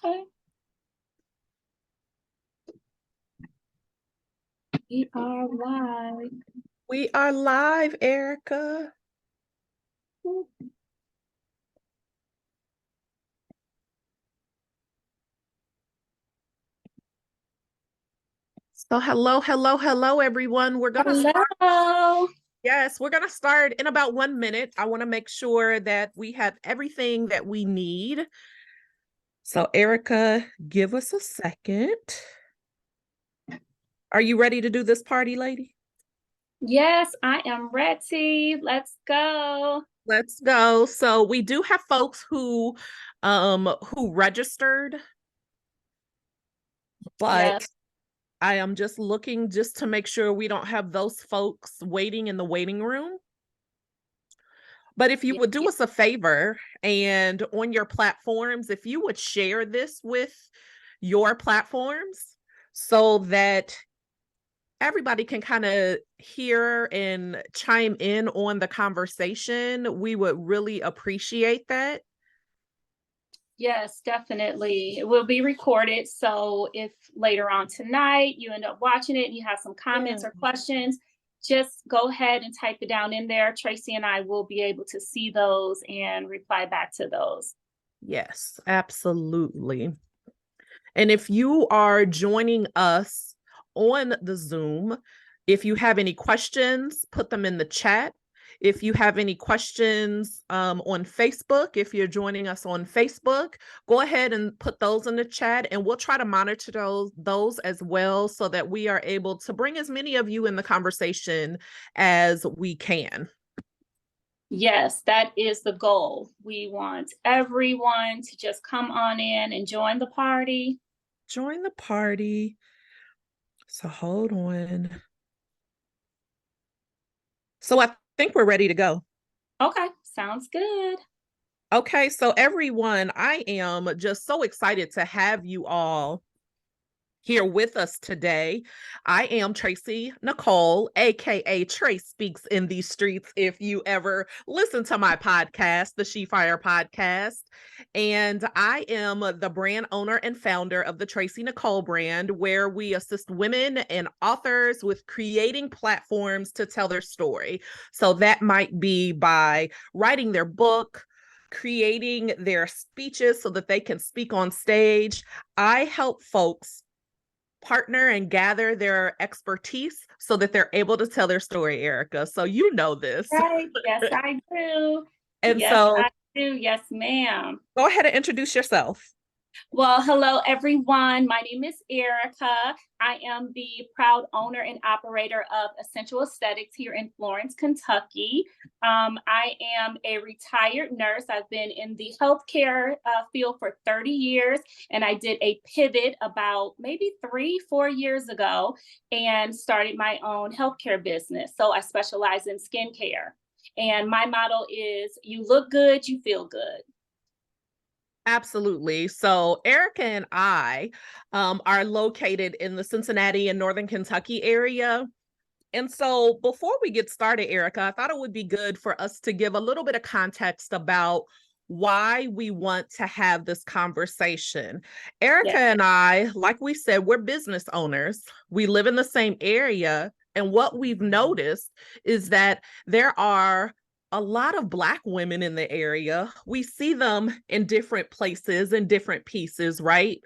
Okay. We are live. We are live, Erica. So hello, everyone. Hello. Yes, we're gonna start in about 1 minute. I want to make sure that we have everything that we need. So, Erica, give us a second. Are you ready to do this party, lady? Yes, I am ready. Let's go. Let's go. So we do have folks who registered, but Yes, I am just looking just to make sure we don't have those folks waiting in the waiting room. But if you yes, would do us a favor and on your platforms, if you would share this with your platforms so that everybody can kind of hear and chime in on the conversation, we would really appreciate that. yes, definitely. It will be recorded. So if later on tonight you end up watching it and you have some Yeah. comments or questions, just go ahead and type it down in there. Tracy and I will be able to see those and reply back to those. Yes, absolutely. And if you are joining us on the Zoom, if you have any questions, put them in the chat. If you have any questions on Facebook, if you're joining us on Facebook, go ahead and put those in the chat and we'll try to monitor those as well so that we are able to bring as many of you in the conversation as we can. Yes, that is the goal. We want everyone to just come on in and join the party. Join the party. So hold on. So I think we're ready to go. Okay, sounds good. Okay, so everyone, I am just so excited to have you all here with us today. I am Tracy Nicole, aka Trace Speaks in These Streets, if you ever listen to my podcast, the She Fire podcast. And I am the brand owner and founder of the Tracy Nicole brand, where we assist women and authors with creating platforms to tell their story. So that might be by writing their book, creating their speeches so that they can speak on stage. I help folks partner and gather their expertise so that they're able to tell their story, Erica. So you know this. Right. Yes, I do. And Yes, so I do. Yes, ma'am. go ahead and introduce yourself. Well, hello, everyone. My name is Erica. I am the proud owner and operator of Essential Aesthetics here in Florence, Kentucky. I am a retired nurse. I've been in the healthcare field for 30 years, and I did a pivot about maybe 3, 4 years ago and started my own healthcare business. So I specialize in skincare. And my motto is you look good, you feel good. Absolutely. So Erica and I are located in the Cincinnati and Northern Kentucky area. And so before we get started, Erica, I thought it would be good for us to give a little bit of context about why we want to have this conversation. Erica Yes. and I, like we said, we're business owners. We live in the same area. And what we've noticed is that there are a lot of Black women in the area. We see them in different places and different pieces, right?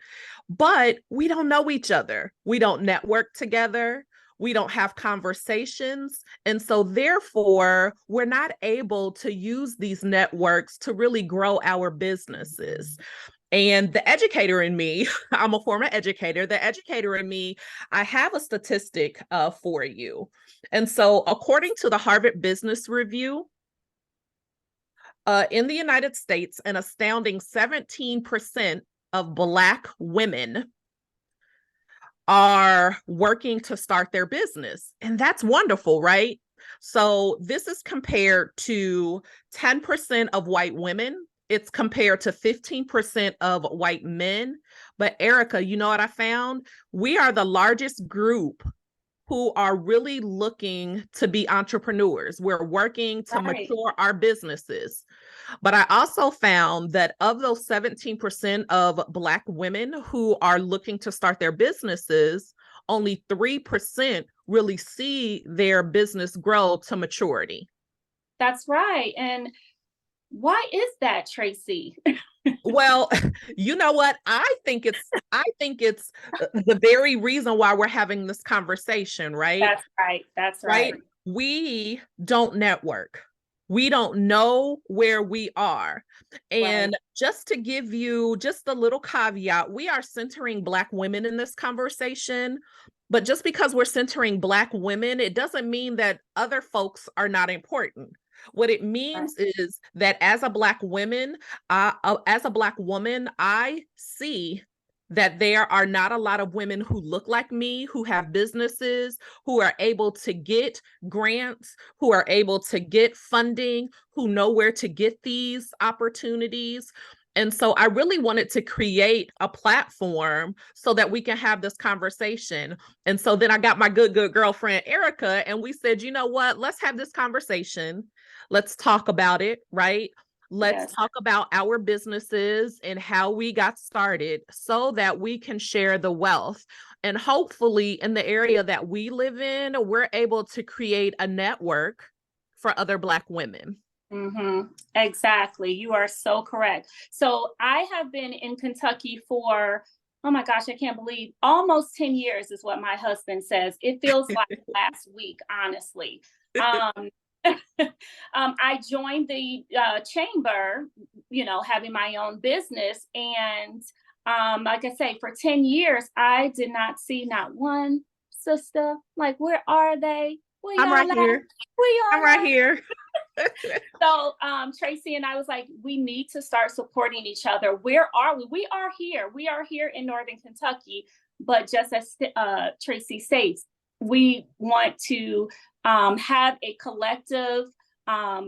But we don't know each other. We don't network together. We don't have conversations. And so, therefore, we're not able to use these networks to really grow our businesses. And the educator in me, I'm a former educator, the educator in me, I have a statistic for you. And so, according to the Harvard Business Review, in the United States, an astounding 17% of Black women are working to start their business. And that's wonderful, right? So this is compared to 10% of white women. It's compared to 15% of white men. But Erica, you know what I found? We are the largest group who are really looking to be entrepreneurs. We're working to Right. mature our businesses. But I also found that of those 17% of Black women who are looking to start their businesses, only 3% really see their business grow to maturity. That's right. And why is that, Tracy? Well, you know what? I think it's the very reason why we're having this conversation, right? That's right. That's Right? right. We don't network. We don't know where we are. Right. And just to give you just a little caveat, we are centering Black women in this conversation. But just because we're centering Black women, it doesn't mean that other folks are not important. What it Right. means is that as a Black woman, I see that there are not a lot of women who look like me, who have businesses, who are able to get grants, who are able to get funding, who know where to get these opportunities. And so I really wanted to create a platform so that we can have this conversation. And so then I got my good girlfriend, Erica, and we said, you know what? Let's have this conversation. Let's talk about it, right? Let's Yes. talk about our businesses and how we got started so that we can share the wealth. And hopefully, in the area that we live in, we're able to create a network for other Black women. Exactly. You are so correct. So I have been in Kentucky for, oh my gosh, I can't believe almost 10 years is what my husband says. It feels like last week, honestly. Um, I joined the chamber, having my own business. And like I say, for 10 years, I did not see not one sister. Like, where are they? Where I'm right y'all at? here. Where I'm y'all right at? here. So Tracy and I was like, we need to start supporting each other. Where are we? We are here. We are here in Northern Kentucky. But just as Tracy states, we want to have a collective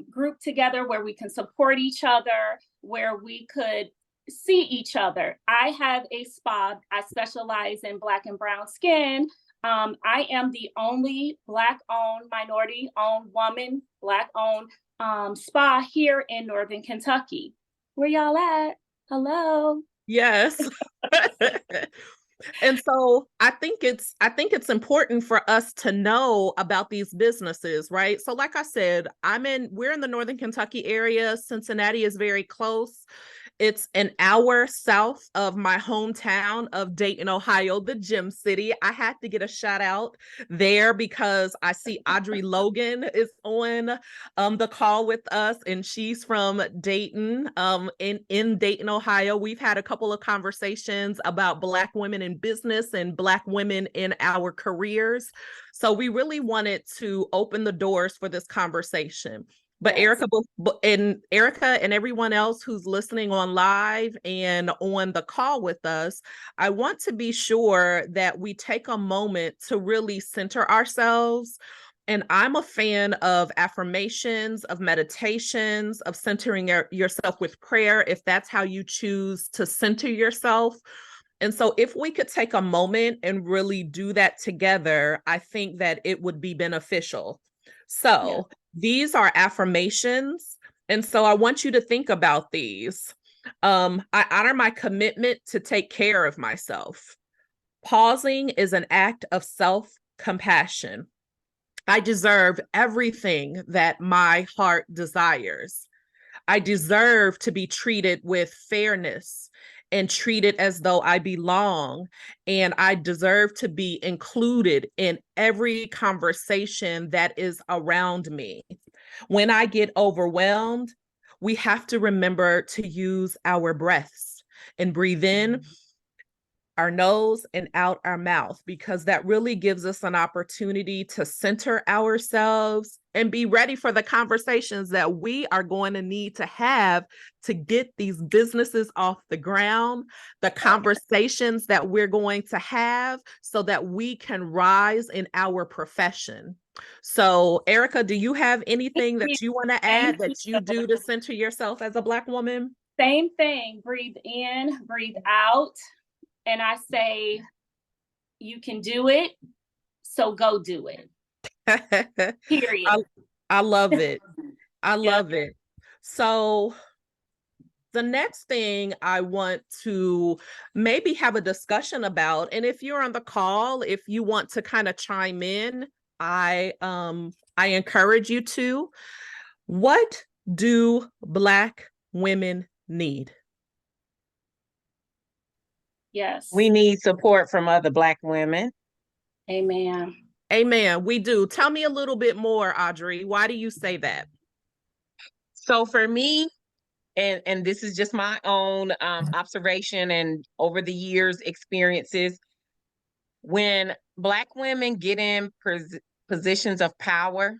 group together where we can support each other, where we could see each other. I have a spa. I specialize in Black and brown skin. I am the only Black-owned, minority-owned woman, Black-owned spa here in Northern Kentucky. Where y'all at? Hello. Yes. And so I think it's important for us to know about these businesses, right? So like I said, we're in the Northern Kentucky area. Cincinnati is very close. It's an hour south of my hometown of Dayton, Ohio, the Gym City. I had to get a shout out there because I see Audrey Logan is on the call with us, and she's from Dayton, in Dayton, Ohio. We've had a couple of conversations about Black women in business and Black women in our careers. So we really wanted to open the doors for this conversation. But Yes. Erica and everyone else who's listening on live and on the call with us, I want to be sure that we take a moment to really center ourselves. And I'm a fan of affirmations, of meditations, of centering yourself with prayer, if that's how you choose to center yourself. And so, if we could take a moment and really do that together, I think that it would be beneficial. Yeah. So, these are affirmations. And so, I want you to think about these. I honor my commitment to take care of myself. Pausing is an act of self compassion. I deserve everything that my heart desires. I deserve to be treated with fairness and treated as though I belong. And I deserve to be included in every conversation that is around me. When I get overwhelmed, we have to remember to use our breaths and breathe in our nose and out our mouth, because that really gives us an opportunity to center ourselves and be ready for the conversations that we are going to need to have to get these businesses off the ground, the conversations that we're going to have so that we can rise in our profession. So, Erica, do you have anything that you want to add Thank you. that you do to center yourself as a Black woman? Same thing. Breathe in, breathe out. And I say, you can do it. So go do it. I, Period. I love it. I Yep. love it. So The next thing I want to maybe have a discussion about, and if you're on the call, if you want to kind of chime in, I encourage you to. What do Black women need? Yes. We need support from other Black women. Amen. Amen. We do. Tell me a little bit more, Audrey. Why do you say that? So for me, and this is just my own observation and over the years experiences, when Black women get in positions of power,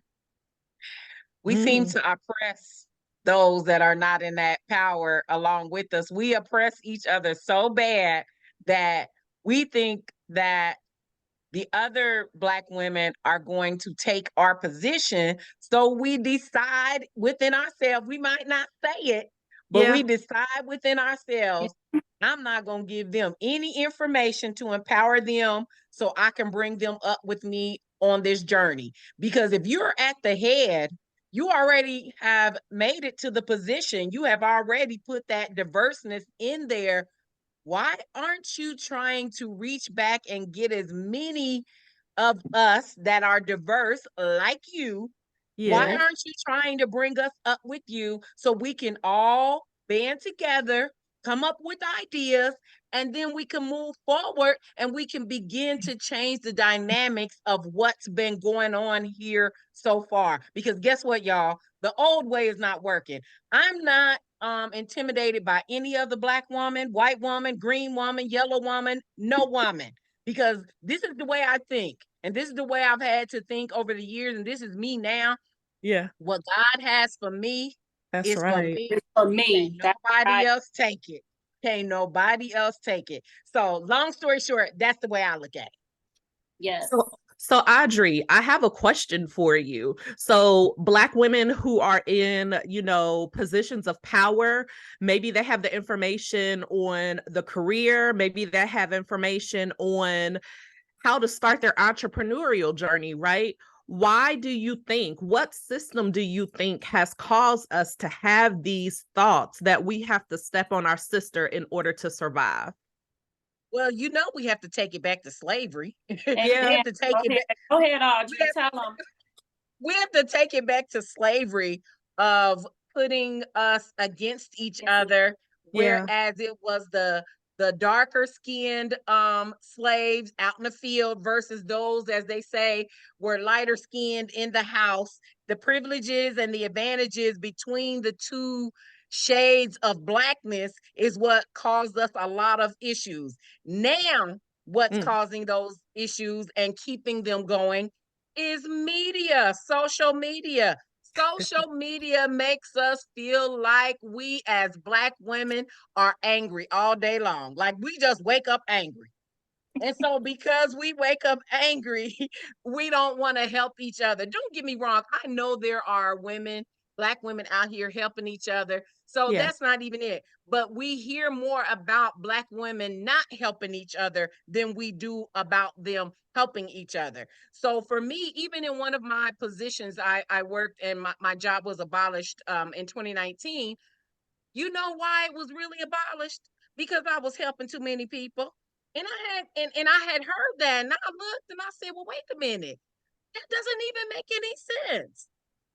we seem to oppress those that are not in that power along with us. We oppress each other so bad that we think that the other Black women are going to take our position. So we decide within ourselves, we might not say it, but Yeah. we decide within ourselves, I'm not going to give them any information to empower them so I can bring them up with me on this journey. Because if you're at the head, you already have made it to the position. You have already put that diverseness in there. Why aren't you trying to reach back and get as many of us that are diverse like you? Why Yeah. aren't you trying to bring us up with you so we can all band together, come up with ideas, and then we can move forward and we can begin to change the dynamics of what's been going on here so far? Because guess what, y'all? The old way is not working. I'm not intimidated by any other Black woman, white woman, green woman, yellow woman, no woman, because this is the way I think. And this is the way I've had to think over the years. And this is me now. Yeah. What God has for me That's is for right. me. It's for Can't me. That's nobody right. else take it. Can't nobody else take it. So long story short, that's the way I look at it. Yes. So Audrey, I have a question for you. So Black women who are in, positions of power, maybe they have the information on the career, maybe they have information on how to start their entrepreneurial journey, right? Why do you think, what system do you think has caused us to have these thoughts that we have to step on our sister in order to survive? Well, we have to take it back to slavery. Yeah. We have to take it back. Go ahead, Audrey. Tell them. We have to take it back to slavery of putting us against each other, Yeah. whereas it was the darker skinned slaves out in the field versus those, as they say, were lighter skinned in the house. The privileges and the advantages between the two shades of Blackness is what caused us a lot of issues. Now, what's Mm. causing those issues and keeping them going is media, social media. Social media makes us feel like we as Black women are angry all day long. Like we just wake up angry. And so, because we wake up angry, we don't want to help each other. Don't get me wrong. I know there are women, Black women out here helping each other. So, Yeah. that's not even it. But we hear more about Black women not helping each other than we do about them helping each other. So, for me, even in one of my positions, I worked and my job was abolished in 2019. You know why it was really abolished? Because I was helping too many people. And I had heard that and I looked and I said, well, wait a minute. That doesn't even make any sense.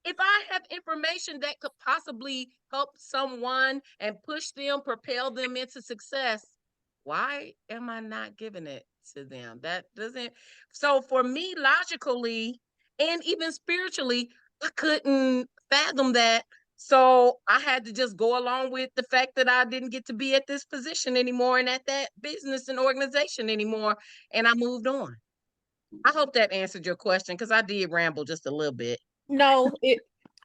If I have information that could possibly help someone and push them, propel them into success, why am I not giving it to them? That doesn't. So for me, logically and even spiritually, I couldn't fathom that. So I had to just go along with the fact that I didn't get to be at this position anymore and at that business and organization anymore. And I moved on. I hope that answered your question because I did ramble just a little bit. No,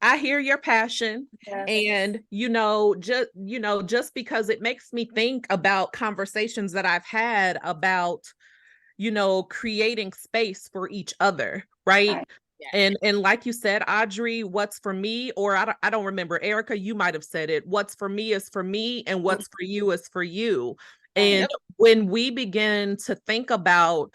I hear your passion. Yes. And just because it makes me think about conversations that I've had about creating space for each other, right? Right. Yeah. And like you said, Audrey, what's for me, or I don't remember, Erica, you might have said it. What's for me is for me, and what's for you is for you. And Yep. when we begin to think about,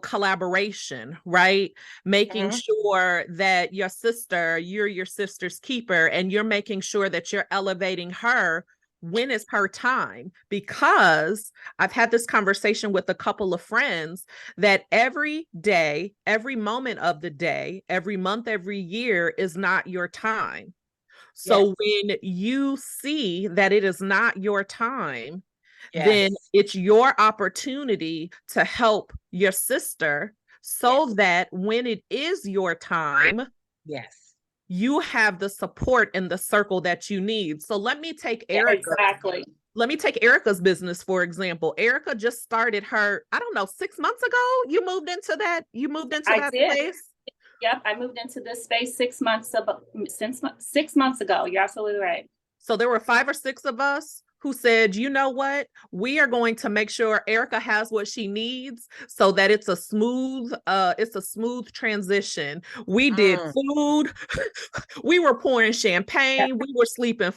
collaboration, right? Making Mhm. sure that you're your sister's keeper, and you're making sure that you're elevating her, when is her time? Because I've had this conversation with a couple of friends that every day, every moment of the day, every month, every year is not your time. Yes. So when you see that it is not your time, then Yes. it's your opportunity to help your sister so Yes. that when it is your time, Yes. you have the support in the circle that you need. So let me take Yeah, Erica. exactly. Let me take Erica's business, for example. Erica just started her, I don't know, 6 months ago. You moved into I that did. space. Yep, I moved into this space 6 months ago. You're absolutely right. So there were 5 or 6 of us who said, you know what? We are going to make sure Erica has what she needs so that it's a smooth transition. We did Mm. food. We were pouring champagne. We were sleeping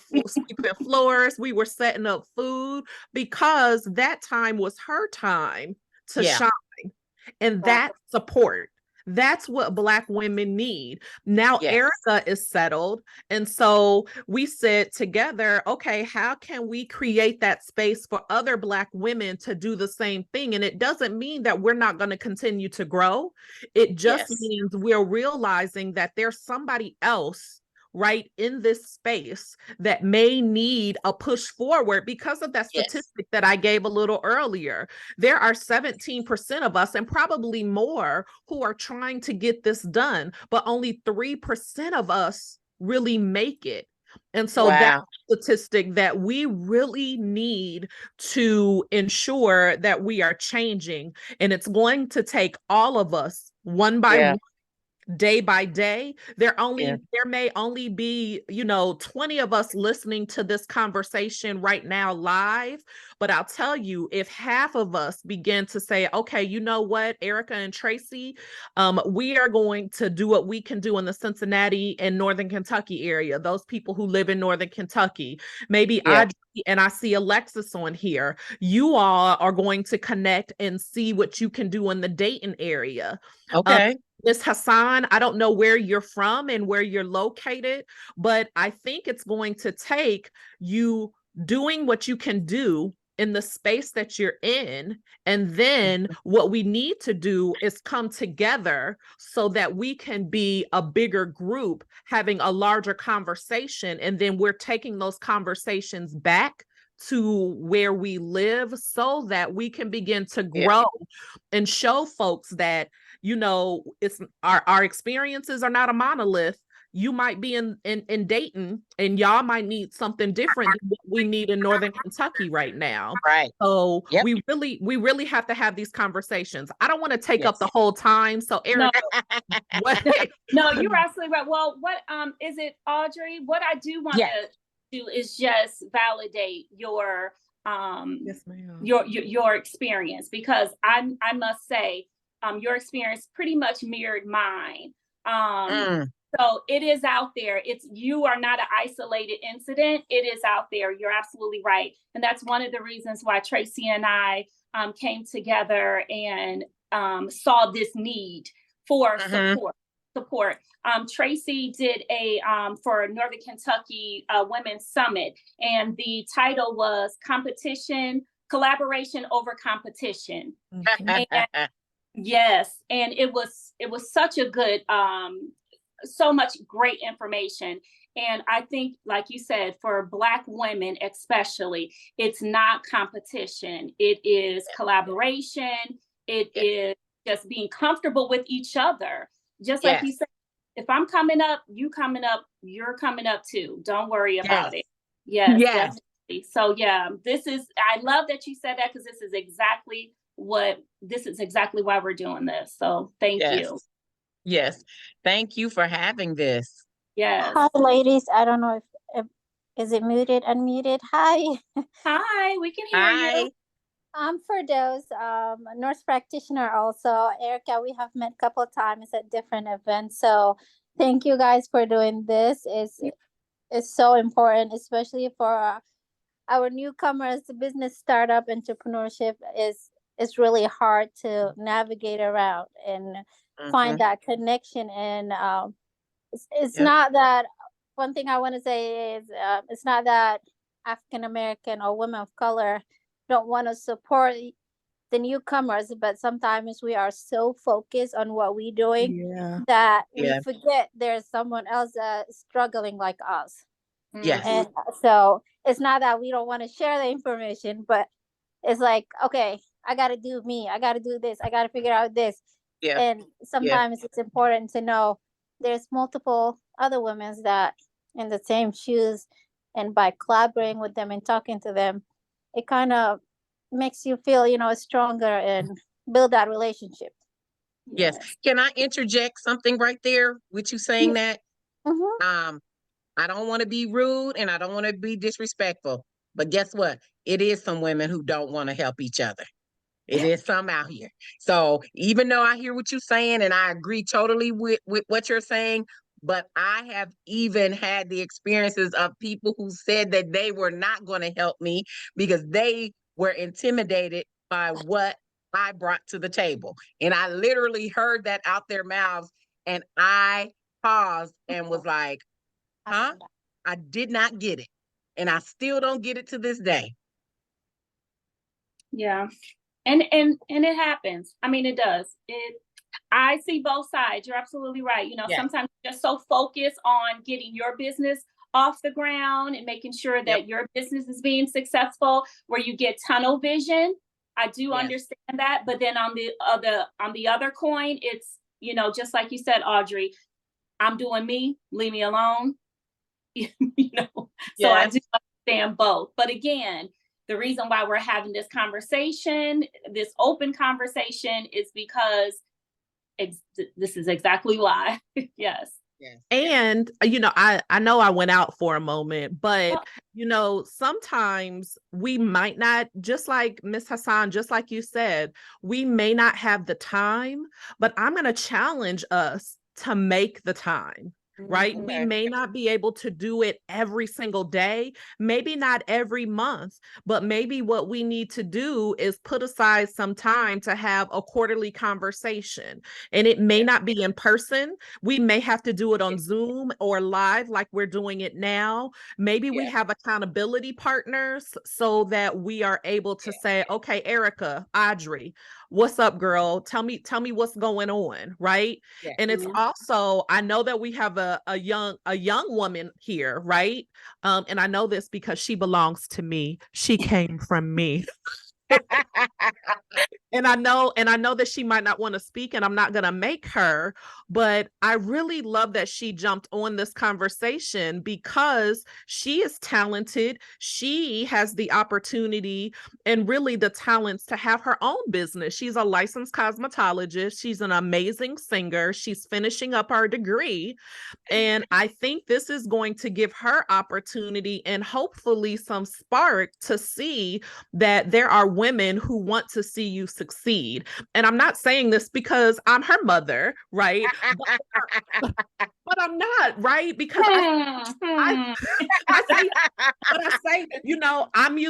floors. We were setting up food because that time was her time to Yeah. shine. And that support, that's what Black women need. Now Yes. Erica is settled. And so we said together, okay, how can we create that space for other Black women to do the same thing? And it doesn't mean that we're not going to continue to grow. It just Yes. means we're realizing that there's somebody else right in this space that may need a push forward because of that Yes. statistic that I gave a little earlier. There are 17% of us and probably more who are trying to get this done, but only 3% of us really make it. And so that's Wow. a statistic that we really need to ensure that we are changing. And it's going to take all of us one by Yeah. one, day by day. There Yeah. may only be 20 of us listening to this conversation right now live, but I'll tell you, if half of us begin to say, okay, you know what, Erica and Tracy, we are going to do what we can do in the Cincinnati and Northern Kentucky area, those people who live in Northern Kentucky, maybe Yeah. I see Alexis on here, you all are going to connect and see what you can do in the Dayton area. Okay. Miss Hassan, I don't know where you're from and where you're located, but I think it's going to take you doing what you can do in the space that you're in. And then what we need to do is come together so that we can be a bigger group, having a larger conversation. And then we're taking those conversations back to where we live so that we can begin to Yeah. grow and show folks that it's our experiences are not a monolith. You might be in Dayton and y'all might need something different than what we need in Northern Kentucky right now. Right. So Yep. we really have to have these conversations. I don't want to take up Yes. the whole time. So No, Erica, what no, you're absolutely right. Well, what is it, Audrey? What I do want Yes. to do is just validate your Yes, ma'am. your experience, because I must say your experience pretty much mirrored mine. So it is out there. You are not an isolated incident. It is out there. You're absolutely right. And that's one of the reasons why Tracy and I came together and saw this need for support. Tracy did a for Northern Kentucky Women's Summit, and the title was Collaboration Over Competition. Mhm. And yes, and it was such a good so much great information. And I think, like you said, for Black women especially, it's not competition. It is collaboration. It is just being comfortable with each other. Just like you Yes. said, if I'm coming up, you coming up, you're coming up too. Don't worry about it. Yes, Yes. definitely. So yeah, I love that you said that, because this is exactly why we're doing this. So thank Yes. you. Yes. Thank you for having this. Yes. Hi, ladies. I don't know if is it muted, unmuted. Hi, Hi, we can hear Hi. you. I'm Firdaus, a nurse practitioner also. Erica, we have met a couple of times at different events. So thank you guys for doing this. It's so important, especially for our newcomers. Business startup entrepreneurship is really hard to navigate around and find that connection. And it's Yep. not that, one thing I want to say is it's not that African American or women of color don't want to support the newcomers, but sometimes we are so focused on what we're doing Yeah. that we Yeah. forget there's someone else struggling like us. Yes. And so it's not that we don't want to share the information, but it's like, okay, I got to do me. I got to do this. I got to figure out this. Yeah. And sometimes it's important to know there's multiple other women that in the same shoes. And by collaborating with them and talking to them, it kind of makes you feel, stronger and build that relationship. Yes. Can I interject something right there with you saying that? Mm-hmm. I don't want to be rude and I don't want to be disrespectful, but guess what? It is some women who don't want to help each other. It is some out here. So even though I hear what you're saying and I agree totally with what you're saying, but I have even had the experiences of people who said that they were not going to help me because they were intimidated by what I brought to the table. And I literally heard that out their mouths and I paused and was like, huh? I did not get it. And I still don't get it to this day. Yeah. And it happens. I mean, it does. I see both sides. You're absolutely right. Yes. Sometimes you're just so focused on getting your business off the ground and making sure that your business is being successful, where you get tunnel vision. I do understand that. But then on the other coin, it's, just like you said, Audrey, I'm doing me, leave me alone. So I do understand both. But again, the reason why we're having this conversation, this open conversation, is because this is exactly why. Yes. And, I know I went out for a moment, but, sometimes we might not, just like Miss Hassan, just like you said, we may not have the time, but I'm going to challenge us to make the time. Right? We may not be able to do it every single day, maybe not every month, but maybe what we need to do is put aside some time to have a quarterly conversation. And it may not be in person. We may have to do it on Zoom or live like we're doing it now. Maybe we have accountability partners so that we are able to say, okay, Erica, Audrey, what's up, girl? Tell me what's going on, right? And it's also, I know that we have a young woman here, right? And I know this because she belongs to me. She came from me. And I know that she might not want to speak, and I'm not going to make her, but I really love that she jumped on this conversation because she is talented. She has the opportunity and really the talents to have her own business. She's a licensed cosmetologist. She's an amazing singer. She's finishing up her degree. And I think this is going to give her opportunity and hopefully some spark to see that there are women who want to see you succeed. And I'm not saying this because I'm her mother, right? But I'm not, right? Because I say,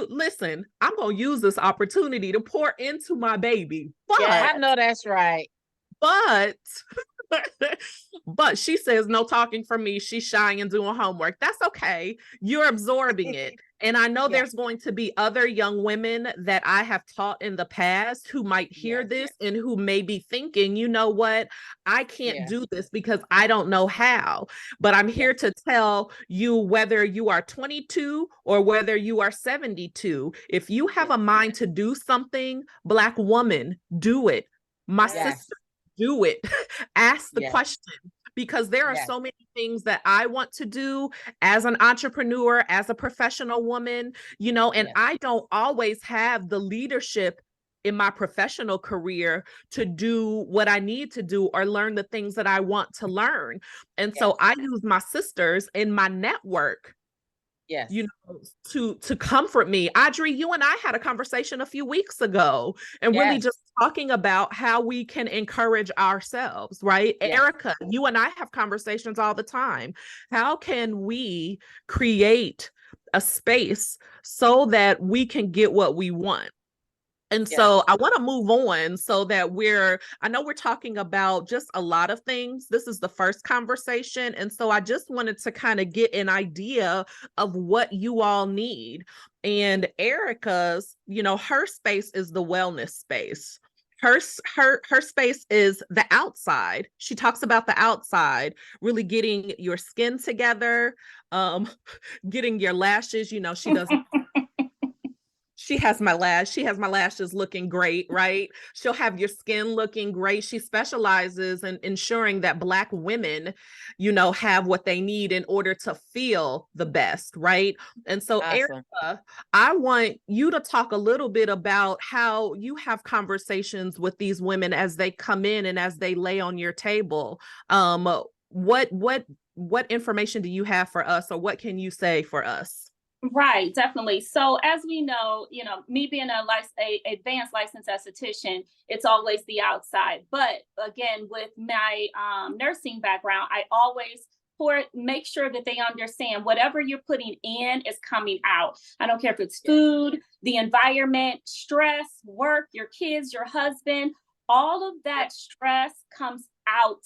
listen, I'm going to use this opportunity to pour into my baby. But I know that's right. But she says no talking from me. She's shy and doing homework. That's okay. You're absorbing it. And I know there's going to be other young women that I have taught in the past who might hear this and who may be thinking, you know what, I can't do this because I don't know how. But I'm here to tell you, whether you are 22 or whether you are 72, if you have a mind to do something, Black woman, do it. My sister, do it. Ask the question, because there are so many things that I want to do as an entrepreneur, as a professional woman, and I don't always have the leadership in my professional career to do what I need to do or learn the things that I want to learn. And so I use my sisters in my network to comfort me. Audrey, you and I had a conversation a few weeks ago and really just talking about how we can encourage ourselves, right? Erica, you and I have conversations all the time. How can we create a space so that we can get what we want? And Yeah. so I want to move on so that I know we're talking about just a lot of things. This is the first conversation. And so I just wanted to kind of get an idea of what you all need. And Erica's, her space is the wellness space. Her space is the outside. She talks about the outside, really getting your skin together, getting your lashes. She does she has my lashes looking great, right? She'll have your skin looking great. She specializes in ensuring that Black women, have what they need in order to feel the best, right? And so, Awesome. Erica, I want you to talk a little bit about how you have conversations with these women as they come in and as they lay on your table. What information do you have for us, or what can you say for us? Right, definitely. So as we know, me being a advanced licensed esthetician, it's always the outside. But again, with my nursing background, I always make sure that they understand whatever you're putting in is coming out. I don't care if it's food, the environment, stress, work, your kids, your husband, all of that stress comes out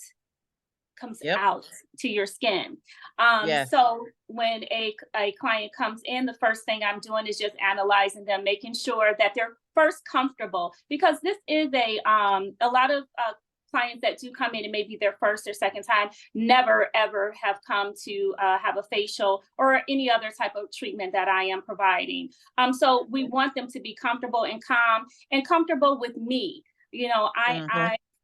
to your skin. So when a client comes in, the first thing I'm doing is just analyzing them, making sure that they're first comfortable, because this is a lot of clients that do come in and maybe their first or second time never ever have come to have a facial or any other type of treatment that I am providing. So we want them to be comfortable and calm and comfortable with me.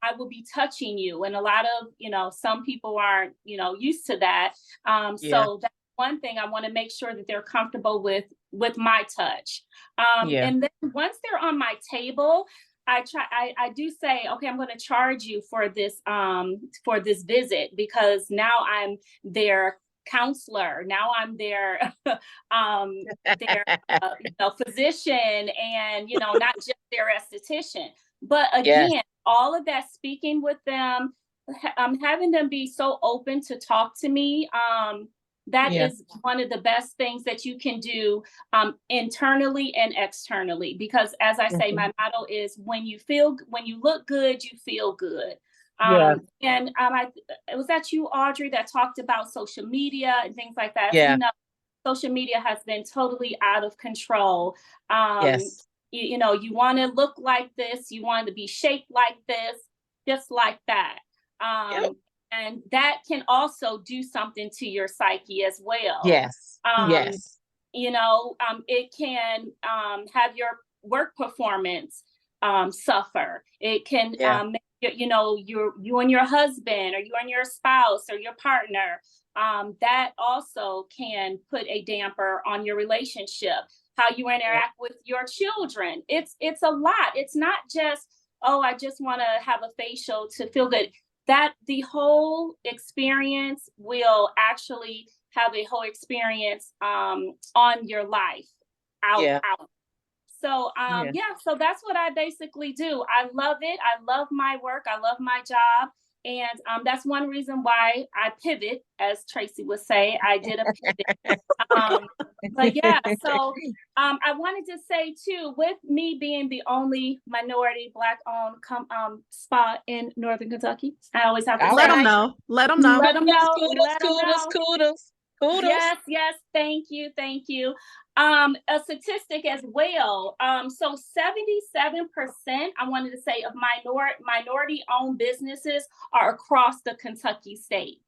I will be touching you. And a lot of, some people aren't, used to that. So that's one thing. I want to make sure that they're comfortable with my touch. And then once they're on my table, I do say, okay, I'm going to charge you for this visit, because now I'm their counselor. Now I'm their physician, and not just their esthetician. But again, all of that, speaking with them, having them be so open to talk to me, that is one of the best things that you can do internally and externally. Because as I say, my motto is when you look good, you feel good. And it was that you, Audrey, that talked about social media and things like that. Yeah. Social media has been totally out of control. You want to look like this, you want to be shaped like this, just like that. And that can also do something to your psyche as well. It can have your work performance suffer. It can make you and your husband, or you and your spouse or your partner, that also can put a damper on your relationship. How you interact with your children. It's a lot. It's not just, oh, I just want to have a facial to feel good. That the whole experience will actually have a whole experience on your life out. So so that's what I basically do. I love it. I love my work. I love my job. And that's one reason why I pivot, as Tracy would say. I did a pivot. So I wanted to say too, with me being the only minority Black-owned spa in Northern Kentucky, I always have to let them know. Yes, thank you. A statistic as well. So 77%, I wanted to say, of minority-owned businesses are across the Kentucky state.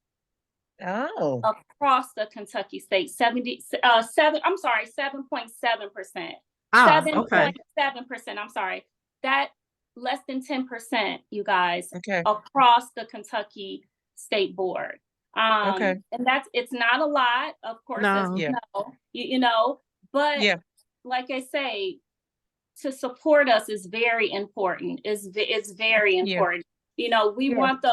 Across the Kentucky state, 7.7%. 7.7%. I'm sorry. That less than 10%, you guys, across the Kentucky State Board. And it's not a lot, of course, but like I say, to support us is very important. It's very important. We want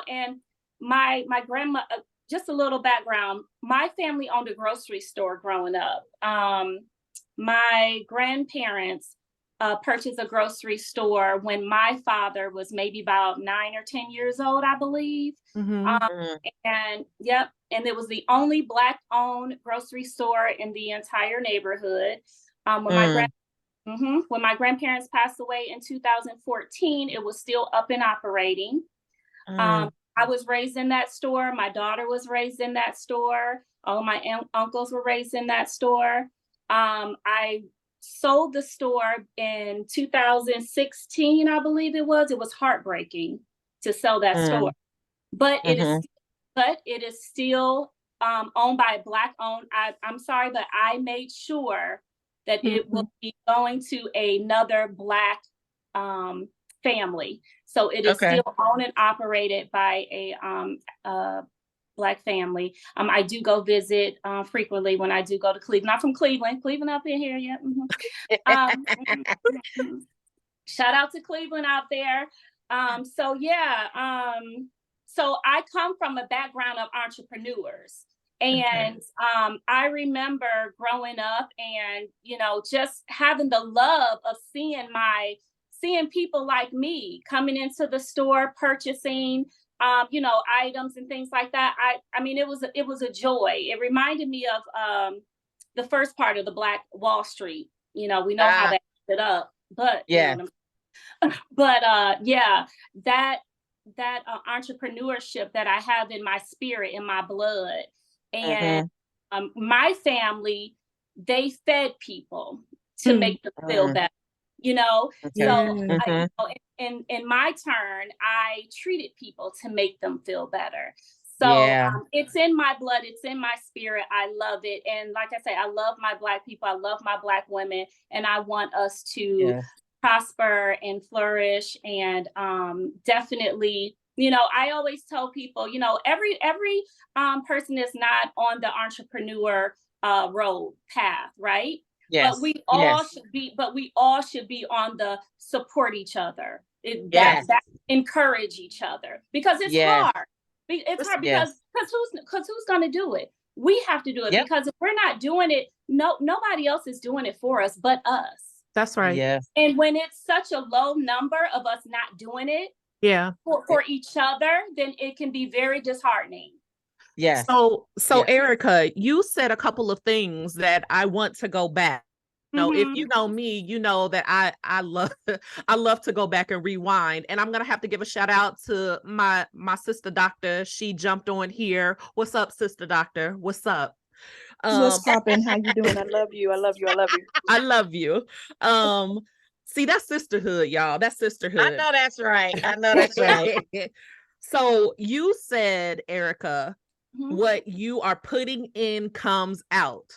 and my grandma, just a little background, my family owned a grocery store growing up. My grandparents purchased a grocery store when my father was maybe about 9 or 10 years old, I believe. And it was the only Black-owned grocery store in the entire neighborhood. When my When my grandparents passed away in 2014, it was still up and operating. I was raised in that store. My daughter was raised in that store. All of my uncles were raised in that store. I sold the store in 2016, I believe it was. It was heartbreaking to sell that store, but it is still owned by a Black owned. I'm sorry, but I made sure that it will be going to another Black family. So it is still owned and operated by a Black family. I do go visit frequently when I do go to Cleveland. I'm from Cleveland. Cleveland up in here, yeah. Shout out to Cleveland out there. So I come from a background of entrepreneurs. And I remember growing up and, just having the love of seeing people like me coming into the store, purchasing, items and things like that. I mean, it was a joy. It reminded me of the first part of the Black Wall Street. We know how that ended up, but that entrepreneurship that I have in my spirit, in my blood, and my family, they fed people to make them feel better. So in my turn, I treated people to make them feel better. So it's in my blood, it's in my spirit. I love it. And like I say, I love my Black people, I love my Black women, and I want us to prosper and flourish. And definitely, I always tell people, every person is not on the entrepreneur road path, right? Yes. But we all should be on the support each other. That encourage each other, because it's hard. It's hard because who's going to do it? We have to do it, because if we're not doing it, nobody else is doing it for us but us. That's right. Yeah. And when it's such a low number of us not doing it for each other, then it can be very disheartening. Yes. So Erica, you said a couple of things that I want to go back. If you know me, you know that I love to go back and rewind. And I'm gonna have to give a shout out to my sister doctor. She jumped on here. What's up, sister doctor? What's up? What's poppin'? How you doing? I love you. I love you. I love you. I love you. See, that's sisterhood, y'all. That's sisterhood. I know that's right. I know that's right. So you said, Erica, what you are putting in comes out.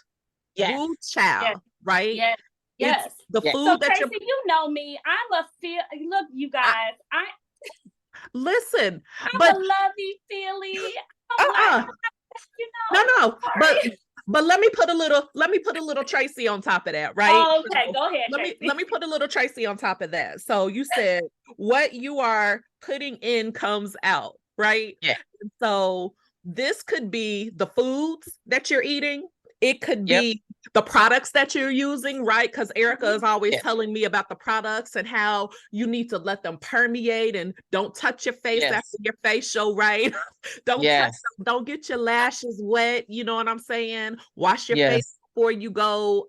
Yes. Woo child, right? Yes. It's the food so that Tracy, you know me. Look, you guys. Listen, I'm but a lovey feely. No. But let me put a little Tracy on top of that, right? Oh, okay, so go ahead. Let me put a little Tracy on top of that. So you said what you are putting in comes out, right? Yeah. So this could be the foods that you're eating. It could be the products that you're using, right? Because Erica is always telling me about the products and how you need to let them permeate and don't touch your face after your facial, right? Don't get your lashes wet. You know what I'm saying? Wash your face before you go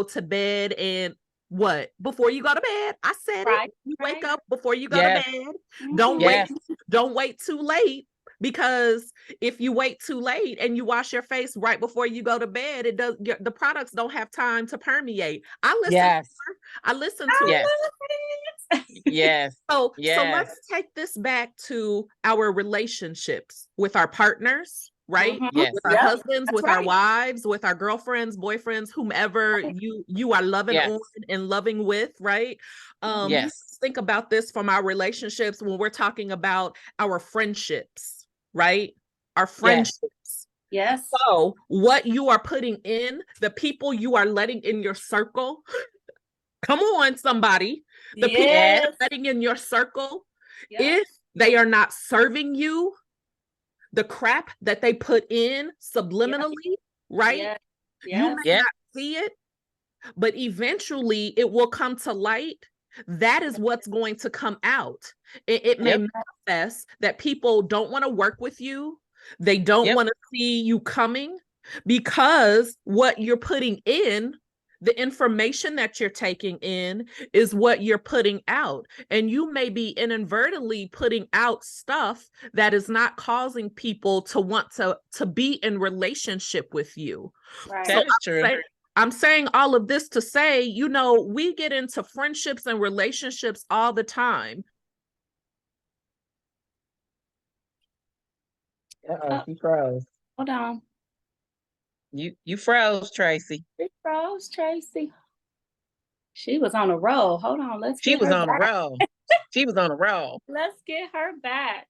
to bed. And what? Before you go to bed, I said it. You wake up before you go to bed. Don't wait too late. Because if you wait too late and you wash your face right before you go to bed, the products don't have time to permeate. I listen to her. Yes. So let's take this back to our relationships with our partners, right? With our husbands, with our wives, with our girlfriends, boyfriends, whomever you are loving on and loving with, right? Think about this from our relationships when we're talking about our friendships. Right? Our friendships. Yes. So what you are putting in, the people you are letting in your circle, come on, somebody. The people you're letting in your circle, if they are not serving you, the crap that they put in subliminally, right? You may not see it, but eventually it will come to light. That is what's going to come out. It may manifest that people don't want to work with you. They don't want to see you coming, because what you're putting in The information that you're taking in is what you're putting out. And you may be inadvertently putting out stuff that is not causing people to want to be in relationship with you. Right. So That is true. I'm saying all of this to say, you know, we get into friendships and relationships all the time. He froze. Hold on. You froze, Tracy. She froze, Tracy. She was on a roll. Hold on. Let's She get was her on a back. roll. She was on a roll. Let's get her back.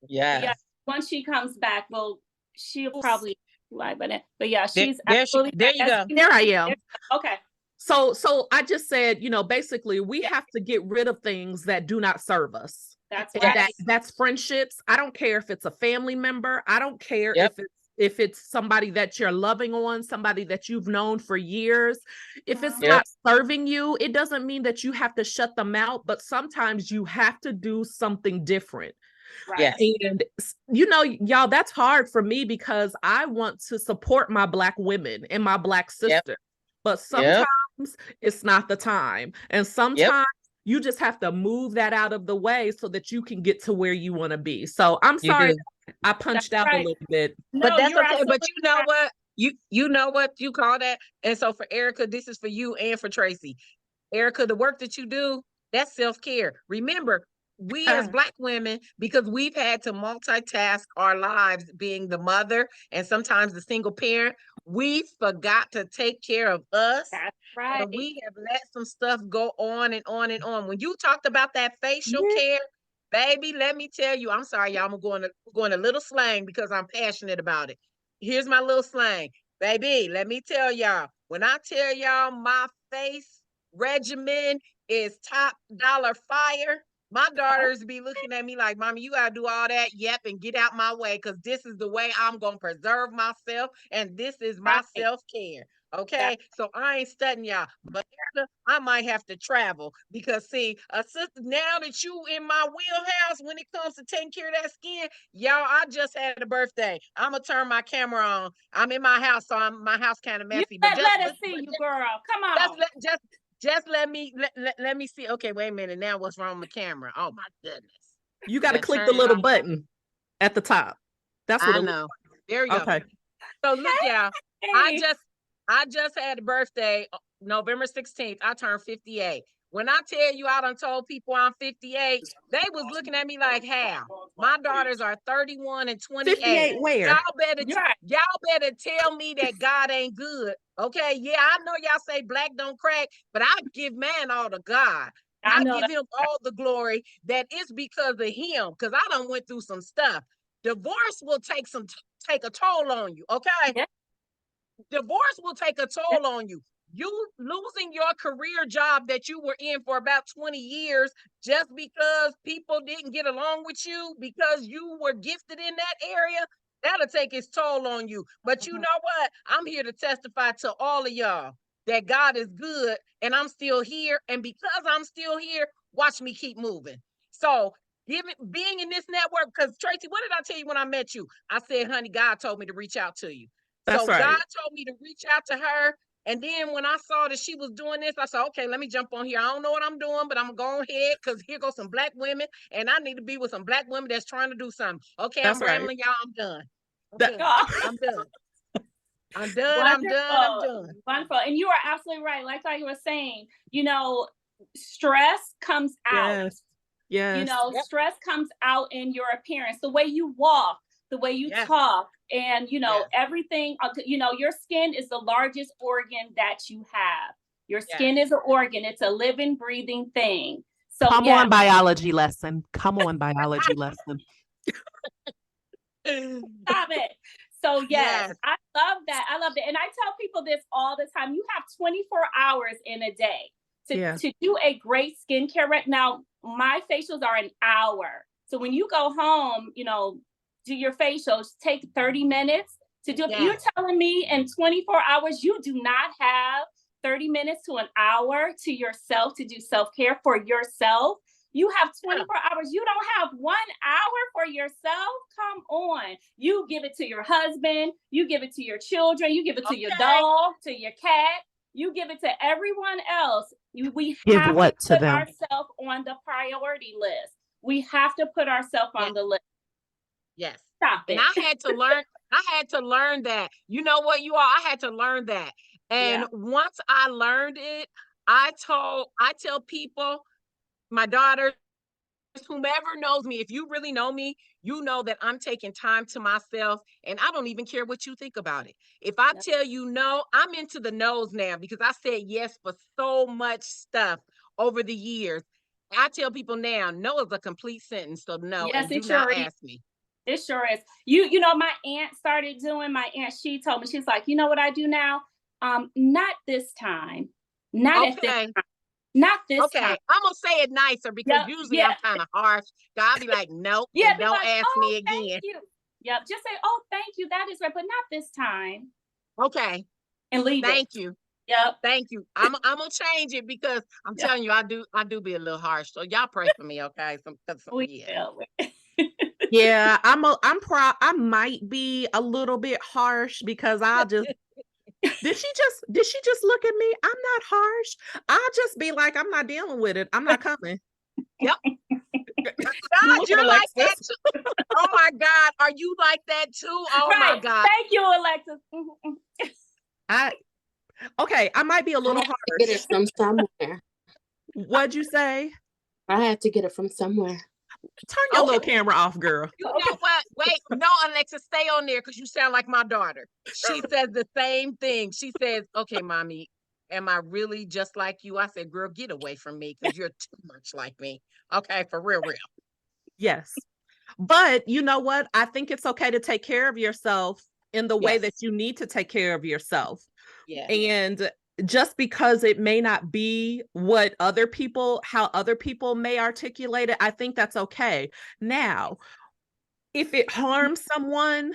Yes. Yeah. Once she comes back, she'll probably lie by then. But yeah, she's There absolutely you right. go. There I am. Okay. So I just said, you know, basically we Yeah. have to get rid of things that do not serve us. That's And right. that's friendships. I don't care if it's a family member. I don't care Yep. if it's somebody that you're loving on, somebody that you've known for years. If it's Yep. not serving you, it doesn't mean that you have to shut them out, but sometimes you have to do something different. Right. Yes. And you know, y'all, that's hard for me because I want to support my Black women and my Black sisters. But sometimes it's not the time. And sometimes you just have to move that out of the way so that you can get to where you want to be. So I'm You sorry, do. I punched That's out right. a little bit. But No, that's you're okay. But absolutely you know right. what? You know what you call that? And so for Erica, this is for you and for Tracy. Erica, the work that you do, that's self-care. Remember, we as Black women, because we've had to multitask our lives being the mother and sometimes the single parent, we forgot to take care of us. That's right. And we have let some stuff go on and on and on. When you talked about that facial care, baby, let me tell you, I'm sorry, y'all, I'm going a little slang because I'm passionate about it. Here's my little slang. Baby, let me tell y'all, when I tell y'all my face regimen is top dollar fire, my daughters be looking at me like, Mommy, you gotta do all that, yep, and get out my way, because this is the way I'm gonna preserve myself, and this is my Right. self-care. Okay, so I ain't studying y'all, but Erica, I might have to travel because see, a sister, now that you in my wheelhouse when it comes to taking care of that skin, y'all, I just had a birthday. I'm gonna turn my camera on. I'm in my house, so my house kind of messy. But Let us see you, girl. Come on. just let me see. Okay, wait a minute. Now what's wrong with the camera? Oh my goodness. You got to Yeah, click turn the it little off. button at the top. That's what I it know. There you go. Okay. So look, y'all. Hey. I just had a birthday, November 16th. I turned 58. When I tell you I done told people I'm 58, they was looking at me like, how? My daughters are 31 and 28. 58 where? Y'all better tell me that God ain't good. Okay, yeah, I know y'all say black don't crack, but I give man all to God. I give him all the glory that it's because of him, because I done went through some stuff. Divorce will take a toll on you, okay? Yeah. Divorce will take a toll on you. You losing your career job that you were in for about 20 years just because people didn't get along with you because you were gifted in that area, that'll take its toll on you. But you know what? I'm here to testify to all of y'all that God is good and I'm still here. And because I'm still here, watch me keep moving. So being in this network, because Tracy, what did I tell you when I met you? I said, honey, God told me to reach out to you. That's So right. God told me to reach out to her. And then when I saw that she was doing this, I said, okay, let me jump on here. I don't know what I'm doing, but I'm going ahead because here goes some black women. And I need to be with some black women that's trying to do something. Okay, That's I'm rambling, y'all. I'm done. I'm done. I'm done. I'm done. Wonderful. And you are absolutely right. Like you were saying, you know, stress comes out. Yes. You know, stress comes out in your appearance, the way you walk, the way you talk, and, you know, everything, you know, your skin is the largest organ that you have. Your skin is an organ. It's a living, breathing thing. So Come on, biology lesson. Come on, biology lesson. Stop it. So yes, I love that. I love it. And I tell people this all the time. You have 24 hours in a day to do a great skincare. Right now, my facials are an hour. So when you go home, you know, do your facials, take 30 minutes to do. You're telling me in 24 hours, you do not have 30 minutes to an hour to yourself to do self-care for yourself. You have 24 hours. You don't have 1 hour for yourself. Come on. You give it to your husband. You give it to your children. You give it to your dog, to your cat. You give it to everyone else. We Give have what to to put them? ourselves on the priority list. We have to put ourselves Yes. on the list. Yes. Stop And it. I had to learn that. You know what, you all, I had to learn that. And Yeah. once I learned it, I tell people, my daughters, whomever knows me, if you really know me, you know that I'm taking time to myself and I don't even care what you think about it. If I Yep. tell you no, I'm into the no's now because I said yes for so much stuff over the years. I tell people now, no is a complete sentence. So no, Yes, and do it not sure is. ask me. It sure is. You know, my aunt started doing, my aunt, she told me, she's like, you know what I do now? Not this time. Not at this Okay. time. Not this Okay, time. I'm gonna say it nicer because Yep. usually Yeah. I'm kind of harsh. I'll be like, nope, Yeah. and Be don't like, ask oh, me thank again. you. Yep. Just say, oh, thank you. That is right. But not this time. Okay, And leave it. thank you. Yep. Thank you. I'm gonna change it because I'm Yeah. telling you, I do be a little harsh. So y'all pray for me, okay? We Yeah. will. Yeah, I'm proud. I might be a little bit harsh because I'll just did she just look at me? I'm not harsh. I'll just be like, I'm not dealing with it. I'm not coming. Yep. God, Look at you're like that Alexis. too. Oh my God, are you like that too? Oh my Right. God. Thank you, Alexis. Okay, I might be a I little had to get harsh. it from somewhere. What'd you say? I had to get it from somewhere. Turn your little Okay. camera off, girl. You know what? Wait, no, Alexa, stay on there because you sound like my daughter. She says the same thing. She says, okay, mommy, am I really just like you? I said, girl, get away from me because you're too much like me. Okay, for real, real. Yes. But you know what? I think it's okay to take care of yourself in the way Yes. that you need to take care of yourself. Yes. And just because it may not be what other people, how other people may articulate it, I think that's okay. Now, if it harms someone,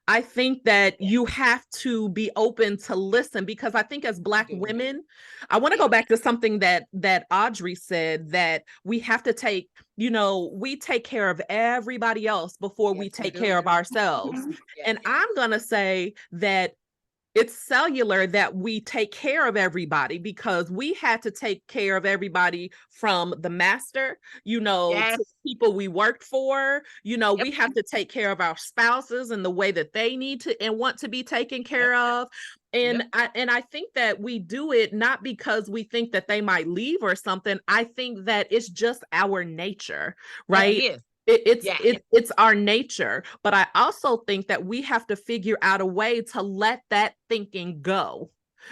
I think that you have to be open to listen, because I think as Black do. women, I want to go back to something that Audrey said, that we have to take, we take care of everybody else before we Yes, we take do. care of ourselves. Yes. And I'm going to say that it's cellular that we take care of everybody, because we had to take care of everybody from the master, Yes. to people we worked for. Yep. We have to take care of our spouses in the way that they need to and want to be taken care of. And Yep. I think that we do it not because we think that they might leave or something. I think that it's just our nature, right? It is. Yes. It's our nature. But I also think that we have to figure out a way to let that thinking go,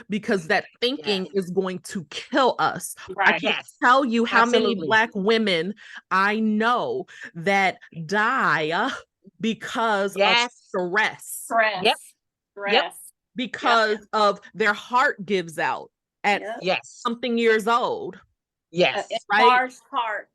because that thinking is going to kill us. I Right. can't Yes. tell you how many Absolutely. Black women I know that die because of Yes. stress, Stress. Yep. Stress. because of their heart gives out at Yep. Yes. something years old, Yes. right? Enlarged heart.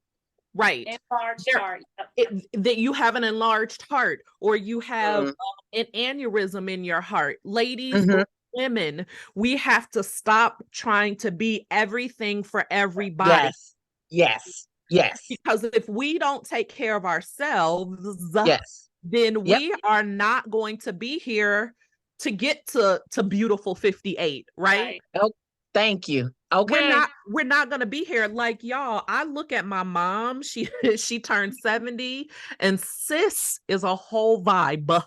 Right. Enlarged There- heart. Yep. that you have an enlarged heart, or you have Mm. an aneurysm in your heart. Ladies, Mhm. women, we have to stop trying to be everything for everybody. Yes. Yes. Yes. Because if we don't take care of ourselves, Yes. then Yep. we are not going to be here to get to beautiful 58, right? Oh, thank you. Okay. We're not gonna be here. Like, y'all, I look at my mom, she she turned 70, and sis is a whole vibe.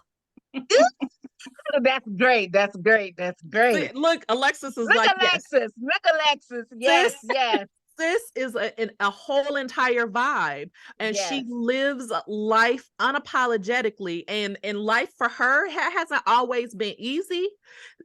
That's great. That's great. That's great. Look, Alexis is Look, like, yes, Alexis. Look, Alexis. Yes. sis, Yes. sis is a whole entire vibe, and she Yes. lives life unapologetically, and life for her hasn't always been easy.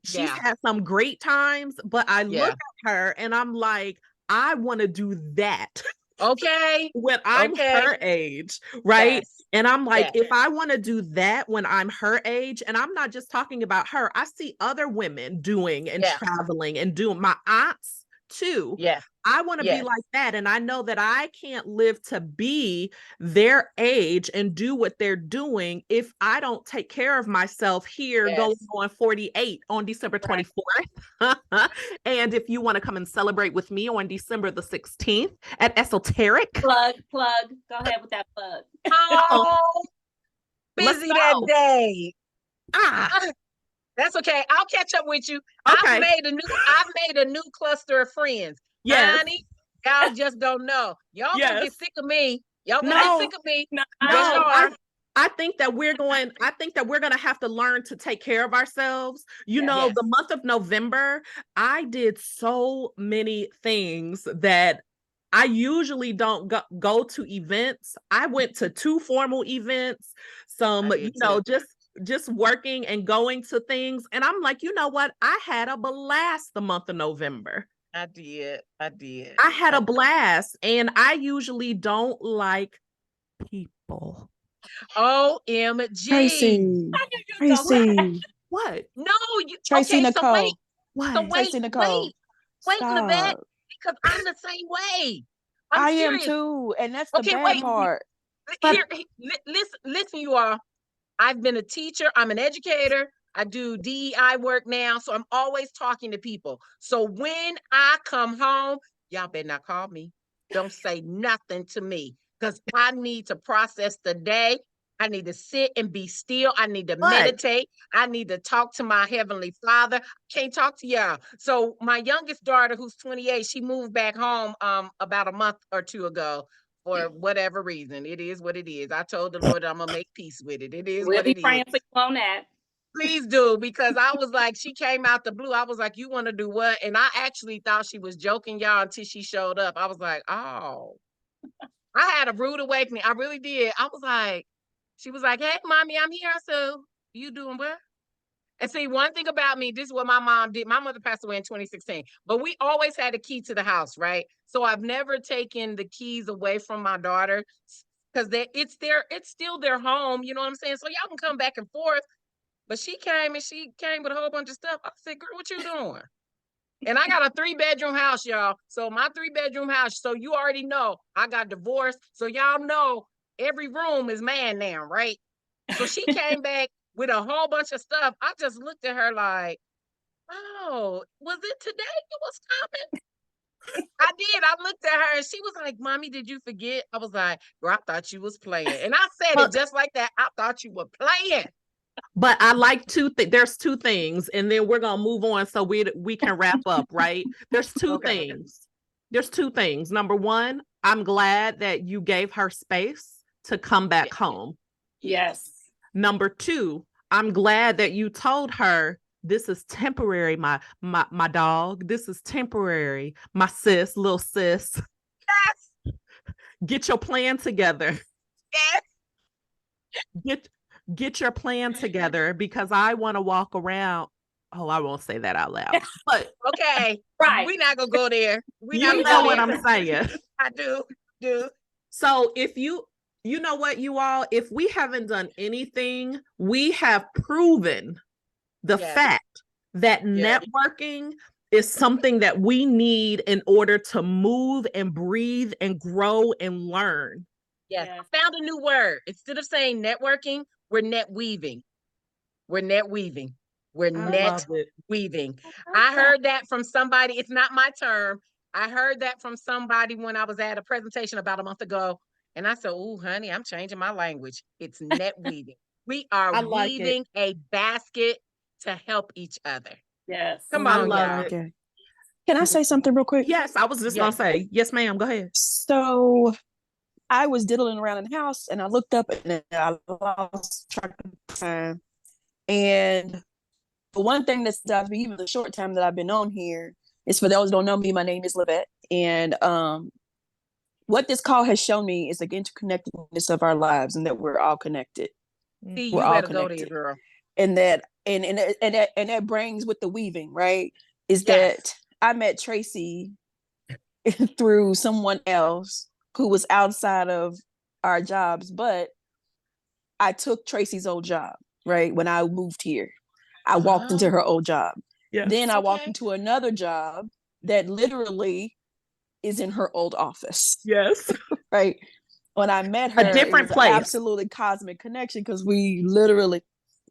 She's Yeah. had some great times, but I Yeah. look at her and I'm like, I want to do that Okay. when I'm Okay. her age, right? Yes. And I'm like, Yes. if I want to do that when I'm her age, and I'm not just talking about her, I see other women doing and Yeah. traveling and doing, my aunts too. Yes. I want to be Yes. like that. And I know that I can't live to be their age and do what they're doing if I don't take care of myself here, Yes. going on 48 on December 24th. And if you want to come and celebrate with me on December the 16th at Esoteric. Plug. Go ahead with that plug. Oh, Let's busy that go. day. Ah, That's okay. I'll catch up with you. Okay. I've made a new cluster of friends. Yes. Honey, y'all just don't know. Y'all gonna get Yes. sick of me. Y'all gonna No. get sick of me. No, Yes, No, you are. I think that we're going to have to learn to take care of ourselves. You Yes. know, the month of November, I did so many things that I usually don't go to events. I went to 2 formal events, some, I did too. just working and going to things. And I'm like, you know what? I had a blast the month of November. I did. I had a blast, and I usually don't like people. OMG. Tracy. I knew you was gonna laugh. Tracy. What? No, you Tracy okay, so wait. Nicole. What? So wait, Tracy Nicole. wait, Levette, Stop. because I'm the same way. I'm I am serious. too. And that's the Okay, bad wait. part. Here, listen, you all. I've been a teacher. I'm an educator. I do DEI work now, so I'm always talking to people. So when I come home, y'all better not call me. Don't say nothing to me because I need to process the day. I need to sit and be still. I need to meditate. I need to talk to my Heavenly Father. I can't talk to y'all. So my youngest daughter, who's 28, she moved back home about a month or two ago for whatever reason. It is what it is. I told the Lord I'm gonna make peace with it. It is We'll what be it is. praying for you on that. Please do, because I was like, she came out the blue. I was like, you want to do what? And I actually thought she was joking, y'all, until she showed up. I was like, oh, I had a rude awakening. I really did. I was like, she was like, hey, mommy, I'm here. So you doing what? And see, one thing about me, this is what my mom did. My mother passed away in 2016, but we always had a key to the house, right? So I've never taken the keys away from my daughter because it's still their home. You know what I'm saying? So y'all can come back and forth. But she came with a whole bunch of stuff. I said, girl, what you doing? And I got a 3-bedroom house, y'all. So my 3-bedroom house, so you already know I got divorced. So y'all know every room is man now, right? So she came back with a whole bunch of stuff. I just looked at her like, oh, was it today it was coming? I did. I looked at her and she was like, mommy, did you forget? I was like, girl, I thought you was playing. And I said it just like that. I thought you were playing. But I like there's 2 things, and then we're gonna move on so we can wrap up, right? There's 2 things. There's 2 things. Number 1, I'm glad that you gave her space to come back home. Yes. Number 2, I'm glad that you told her this is temporary, my dog. This is temporary, my little sis. Yes. Get your plan together. Yes. Get your plan together, because I want to walk around. Oh, I won't say that out loud. But okay, right. We're not gonna go there. You know what I'm saying. I do. So if you know what, you all, if we haven't done anything, we have proven the fact that networking is something that we need in order to move and breathe and grow and learn. Yes. I found a new word. Instead of saying networking, we're net weaving. We're net weaving. We're net weaving. I heard that from somebody. It's not my term. I heard that from somebody when I was at a presentation about a month ago. And I said, oh, honey, I'm changing my language. It's net weaving. We are weaving a basket to help each other. Yes. Come on, y'all. Okay. Can I say something real quick? Yes, I was just gonna say, yes, ma'am. Go ahead. So I was diddling around in the house and I looked up and I lost track of time. And the one thing that stops me, even the short time that I've been on here, is, for those who don't know me, my name is Levette. And what this call has shown me is the interconnectedness of our lives, and that we're all connected. See, we're you all better connected. go there, girl. And that brings with the weaving, right? Is that I met Tracy through someone else who was outside of our jobs, but I took Tracy's old job, right? When I moved here, I walked into her old job. Yes. Then I walked into another job that literally is in her old office. Yes. Right. When I met her, a different place. Absolutely cosmic connection, because we literally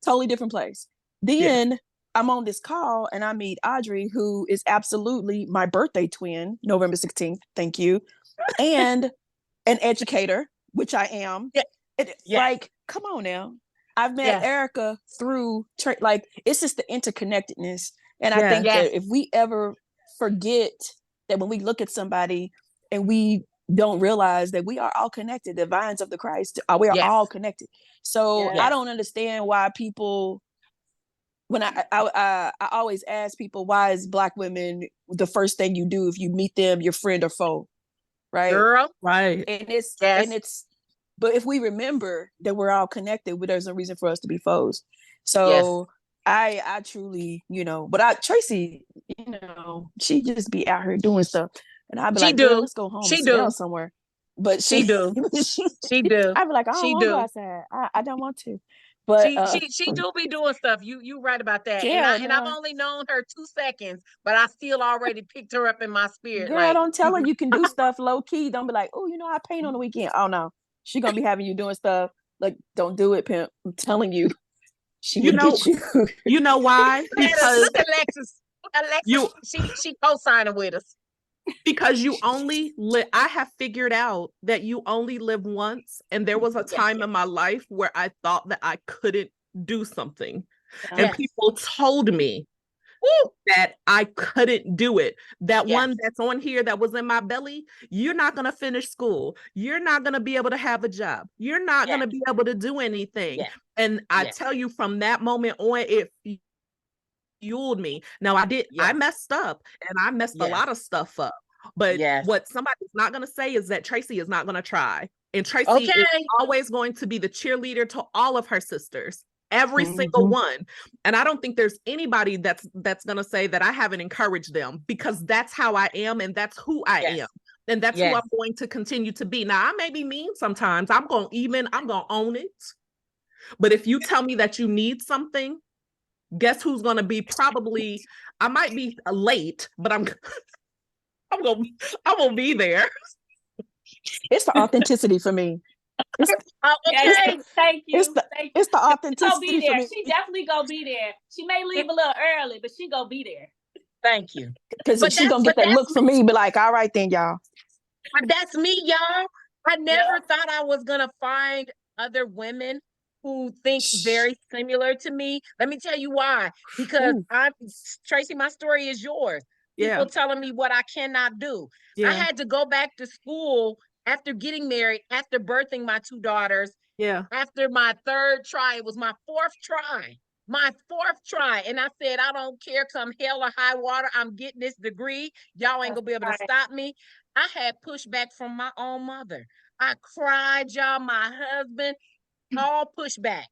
totally different place. Then I'm on this call and I meet Audrey, who is absolutely my birthday twin, November 16th. Thank you. And an educator, which I am. Like, come on now. I've met Yes. Erica through like it's just the interconnectedness. And I Yeah. think Yes. that if we ever forget that when we look at somebody and we don't realize that we are all connected, the vines of the Christ, we are Yes. all connected. So Yeah. I don't understand why people, when I always ask people, why is Black women the first thing you do if you meet them, your friend or foe, right? Girl. Right. And Yes. it's but if we remember that we're all connected, there's no reason for us to be foes. So Yes. I truly, but Tracy, she just be out here doing stuff, and I'd be She like, girl, do. let's go home She and sit down do. somewhere. But She do. She do. I'd be like, I don't She want to go do. outside. I don't want to. But She do be doing stuff. You right about that. And yeah, I've no, only known her 2 seconds, but I still already picked her up in my spirit. girl, Like, don't tell her you can do stuff low key. Don't be like, oh, I paint on the weekend. Oh no, she gonna be having you doing stuff like, don't do it, pimp. I'm telling you, she You will know, get you. you know why? look at us. Because Look at Alexis. you She co-signing with us. because you only live. I have figured out that you only live once, and there was a time in my life where I thought that I couldn't do something, and Yes. people told me Woo! that I couldn't do it. That Yes. one that's on here that was in my belly, you're not going to finish school. You're not going to be able to have a job. You're not going to be able to do anything. Yes. And I Yes. tell you, from that moment on, it fueled me. Now I Yes. messed up, and I messed a Yes. lot of stuff up. But Yes. what somebody's not going to say is that Tracy is not going to try. And Tracy Okay. is always going to be the cheerleader to all of her sisters, every single one. And I don't think there's anybody that's going to say that I haven't encouraged them, because that's how I am, and that's who I Yes. am. And that's who Yes. I'm going to continue to be. Now, I may be mean sometimes. I'm going to own it. But if you tell me that you need something, guess who's going to be probably, I might be late, but I'm going to be there. It's the authenticity for me. Okay. Thank you. It's the Thank you. it's the She'll be authenticity for there. me. She definitely gonna be there. She may leave a little early, but she gonna be there. Thank you. Because But she's gonna get that look from me, be like, all right then, y'all. But that's me, y'all. I never thought I was gonna find other women who think very similar to me. Let me tell you why. Because Tracy, my story is yours. People telling me what I cannot do. I had to go back to school after getting married, after birthing my 2 daughters. After my 3rd try, it was my 4th try. My 4th try. And I said, I don't care, come hell or high water, I'm getting this degree. Y'all ain't gonna be able to stop me. I had pushback from my own mother. I cried, y'all, my husband, all pushback,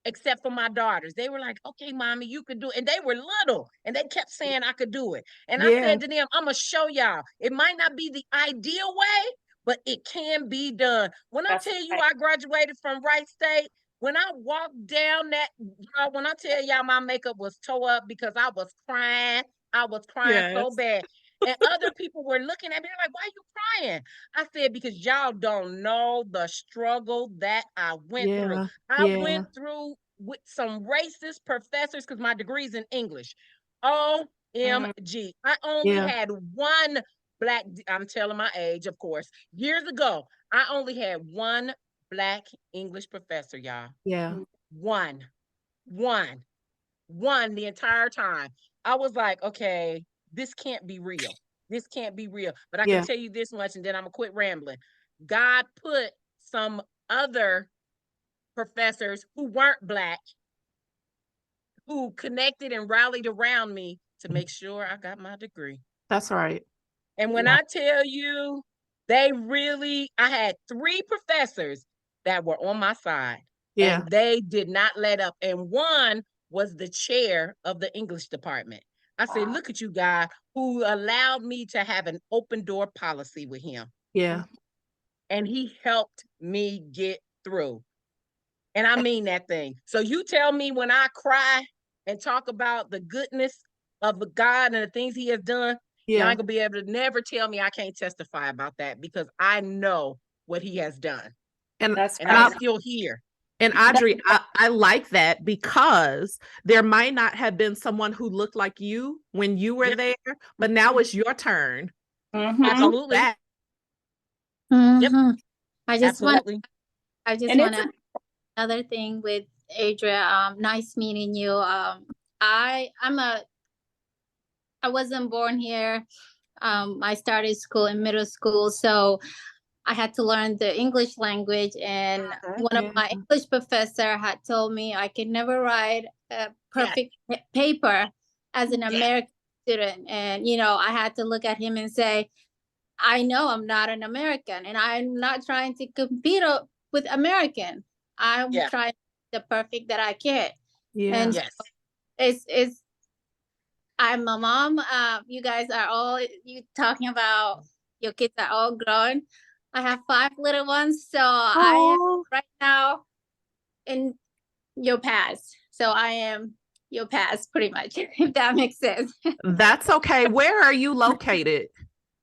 except for my daughters. They were like, okay, mommy, you could do it. And they were little, and they kept saying I could do it. And I said to them, I'm gonna show y'all. It might not be the ideal way, but it can be done. When I tell you I graduated from Wright State, when I walked down that, when I tell y'all my makeup was toe up because I was crying so bad. And other people were looking at me like, why are you crying? I said, because y'all don't know the struggle that I went through. I went through with some racist professors because my degree's in English. OMG. I only had one Black, I'm telling my age, of course. Years ago, I only had one Black English professor, y'all. One the entire time. I was like, okay, this can't be real. This can't be real. But I can tell you this much, and then I'm gonna quit rambling. God put some other professors who weren't Black, who connected and rallied around me to make sure I got my degree. That's right. And when I tell you, I had 3 professors that were on my side. And they did not let up. And one was the chair of the English department. I said, look at you, God, who allowed me to have an open door policy with him. And he helped me get through. And I mean that thing. So you tell me, when I cry and talk about the goodness of God and the things he has done, y'all ain't gonna be able to never tell me I can't testify about that, because I know what he has done. And I'm still here. And Audrey, I like that, because there might not have been someone who looked like you when you were there, but now it's your turn. Absolutely. I just want Absolutely. to another thing with Adria. Nice meeting you. I wasn't born here. I started school in middle school, so I had to learn the English language. And one of my English professor had told me I could never write a perfect paper as an American student. And, you know, I had to look at him and say, I know I'm not an American, and I'm not trying to compete with American. I'm trying the perfect that I can. And so it's I'm a mom. You guys are all you talking about your kids are all grown. I have 5 little ones, so I am right now in your past. So I am your past pretty much, if that makes sense. That's okay. Where are you located?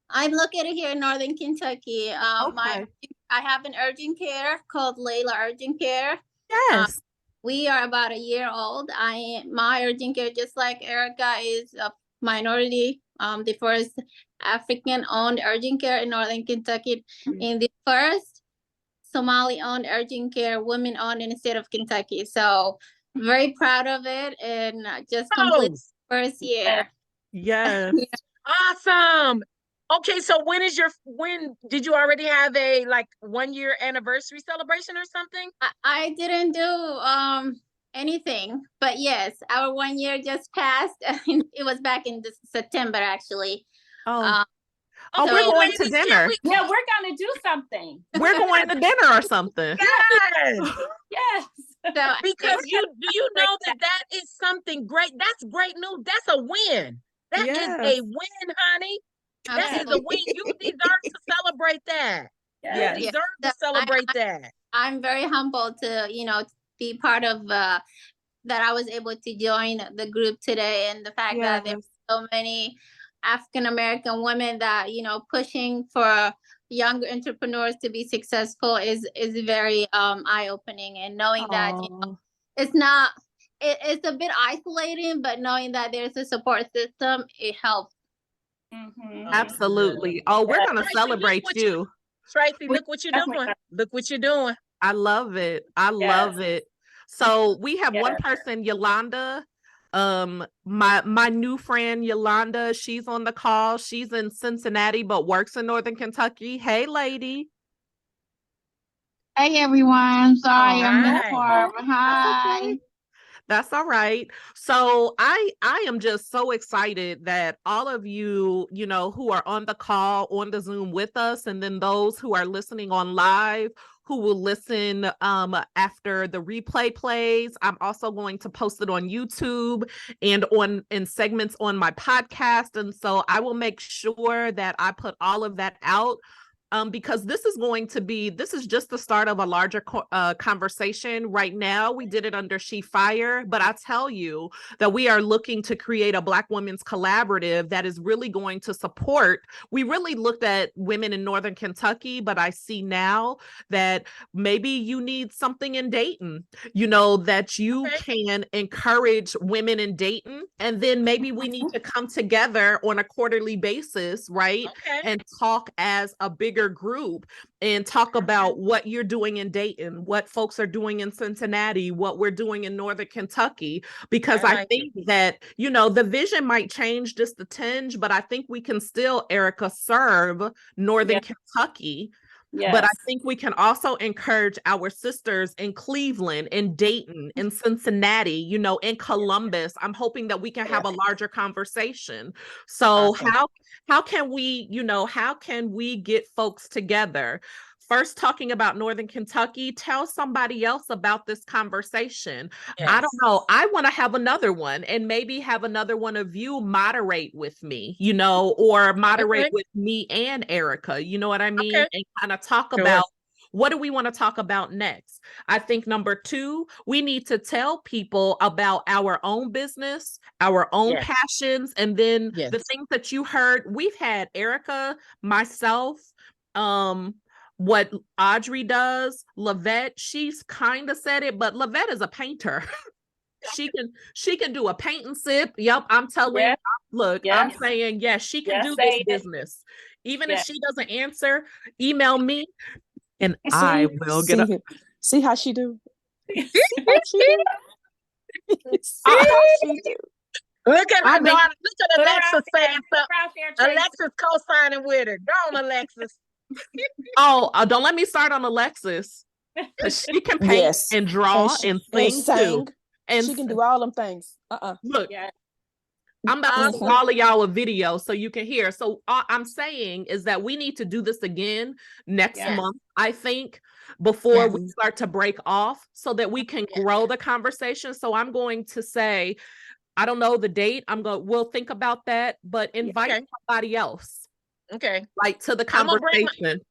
I'm located here in Northern Kentucky. Okay. I have an urgent care called Layla Urgent Care. Yes. We are about a year old. My urgent care, just like Erica, is a minority. The first African-owned urgent care in Northern Kentucky, and the first Somali-owned urgent care, women-owned in the state of Kentucky. So very proud of it, and just completed first year. Yes. Awesome. Okay, so when did you already have a like 1-year anniversary celebration or something? I didn't do anything, but yes, our 1 year just passed. It was back in September, actually. Oh, Okay, we're going ladies, to dinner. Yeah, we're gonna do something. We're going to dinner or something. Yes. Yes. So Because you know that is something great. That's great news. That's a win. That is a win, honey. That is a win. You deserve to celebrate that. Yes. You deserve to celebrate that. I'm very humbled to, you know, be part of that I was able to join the group today, and the fact that there's so many African American women that, you know, pushing for younger entrepreneurs to be successful is very eye-opening, and knowing that, you know, it's a bit isolating, but knowing that there's a support system, it helps. Absolutely. Oh, we're gonna celebrate you. Tracy, look what you're doing. Look what you're doing. I love it. I love it. So we have one person, Yolanda. My new friend Yolanda, she's on the call. She's in Cincinnati, but works in Northern Kentucky. Hey, lady. Hey everyone. Sorry I missed part. Hi. That's all right. So I am just so excited that all of you, you know, who are on the call, on the Zoom with us, and then those who are listening on live, who will listen after the replay plays. I'm also going to post it on YouTube and in segments on my podcast. And so I will make sure that I put all of that out. Because this is just the start of a larger conversation. Right now, we did it under She Fire, but I tell you that we are looking to create a Black women's collaborative that is really going to support. We really looked at women in Northern Kentucky, but I see now that maybe you need something in Dayton, you know, that you can encourage women in Dayton, and then maybe we need to come together on a quarterly basis, right? And talk as a bigger group and talk about what you're doing in Dayton, what folks are doing in Cincinnati, what we're doing in Northern Kentucky, because I think that, you know, the vision might change just a tinge, but I think we can still, Erica, serve Northern Kentucky. But I think we can also encourage our sisters in Cleveland, in Dayton, in Cincinnati, you know, in Columbus. I'm hoping that we can have a larger conversation. So how can we, you know, how can we get folks together? First, talking about Northern Kentucky, tell somebody else about this conversation. I don't know. I want to have another one, and maybe have another one of you moderate with me, you know, or moderate with me and Erica, you know what I mean? And kind of talk about what do we want to talk about next. I think number 2, we need to tell people about our own business, our own passions, and then the things that you heard. We've had Erica, myself, what Audrey does, Lavette, she's kind of said it, but Lavette is a painter. She can do a paint and sip. Yep, I'm telling you. Look, I'm saying yes, she can do this business. Even if she doesn't answer, email me and I will get up. See how she do. She do. Look at her I mean, daughter. Look at Put her Alexis out there. saying Put something. her out there, Tracy. Alexis co-signing with her. Go on, Alexis. don't let me start on Alexis, because she can paint Yes. and draw she, and sing too. sing. And She can do all them things. look, Yeah. I'm about to Awesome. send all of y'all a video so you can hear. So I'm saying is that we need to do this again next Yes. month, I think, before Yes. we start to break off so that we can grow the conversation. So I'm going to say, I don't know the date. We'll think about that, but invite Okay. somebody else, Okay. like, to the I'm gonna conversation.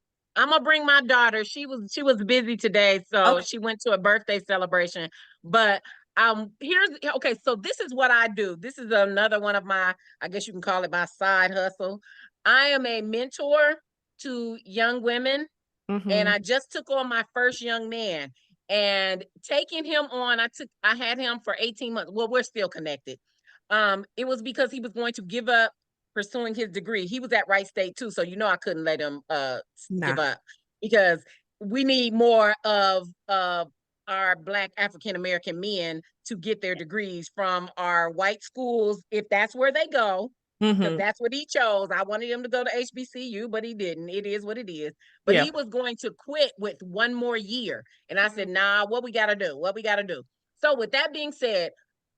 bring my daughter. She was busy today, so Okay. she went to a birthday celebration. But so this is what I do. This is another one of my, I guess you can call it my side hustle. I am a mentor to young women, and I just took on my first young man. And taking him on, I had him for 18 months. Well, we're still connected. It was because he was going to give up pursuing his degree. He was at Wright State too, so I couldn't let him give up, because we need more of our Black African American men to get their degrees from our white schools, if that's where they go, because that's what he chose. I wanted him to go to HBCU, but he didn't. It is what it is. But Yeah. he was going to quit with one more year, and I said, "Nah, what we got to do? What we got to do?" So with that being said,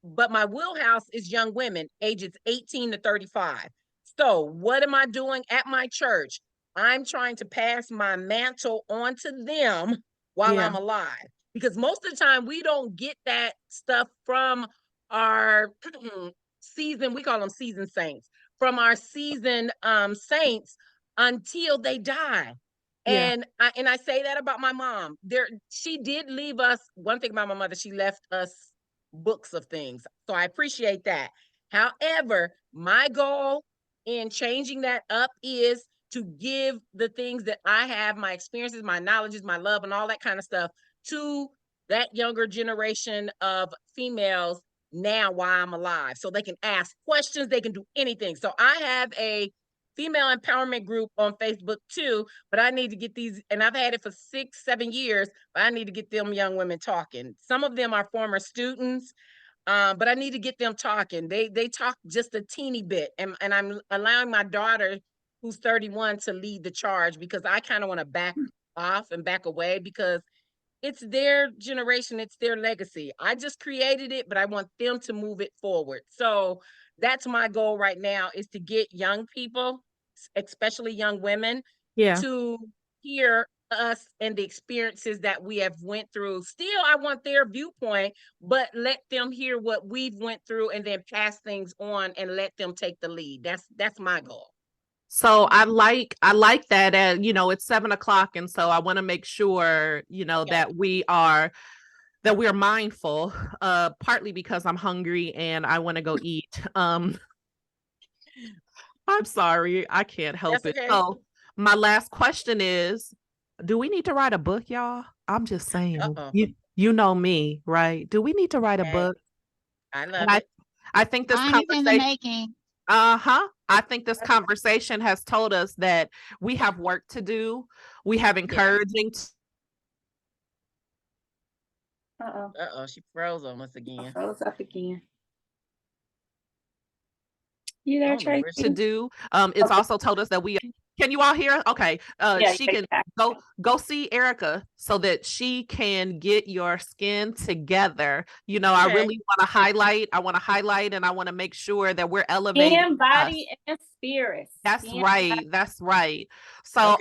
but my wheelhouse is young women ages 18 to 35. So what am I doing at my church? I'm trying to pass my mantle on to them while I'm alive. Because most of the time we don't get that stuff from our we call them seasoned saints, from our seasoned saints until they die. Yeah. And I say that about my mom. She did leave us, one thing about my mother, she left us books of things. So I appreciate that. However, my goal in changing that up is to give the things that I have, my experiences, my knowledges, my love, and all that kind of stuff, to that younger generation of females now while I'm alive. So they can ask questions, they can do anything. So I have a female empowerment group on Facebook too, but I need to get these, and I've had it for 6-7 years, but I need to get them young women talking. Some of them are former students, but I need to get them talking. They talk just a teeny bit, and I'm allowing my daughter, who's 31, to lead the charge, because I kind of want to back off and back away, because it's their generation, it's their legacy. I just created it, but I want them to move it forward. So that's my goal right now, is to get young people, especially young women, Yeah. to hear us and the experiences that we have went through. Still, I want their viewpoint, but let them hear what we've went through, and then pass things on and let them take the lead. That's my goal. So I like that, it's 7 o'clock. And so I want to make sure, that we are mindful, partly because I'm hungry and I want to go eat. I'm sorry, I can't help it. Okay. So my last question is, do we need to write a book, y'all? I'm just saying, you know me, right? Do we need to write a book? I love it. I think this Mine is in the making. I think this conversation has told us that we have work to do. We have encouraging. She froze on us again. Froze up again. You there, Tracy? To do. It's also told us that can you all hear? Okay. She can go see Erica so that she can get your skin together. I really want to highlight. And I want to make sure that we're elevating skin, body, and spirit. That's right. That's right. So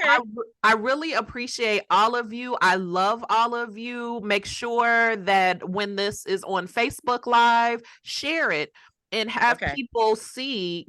I really appreciate all of you. I love all of you. Make sure that when this is on Facebook Live, share it and have people see,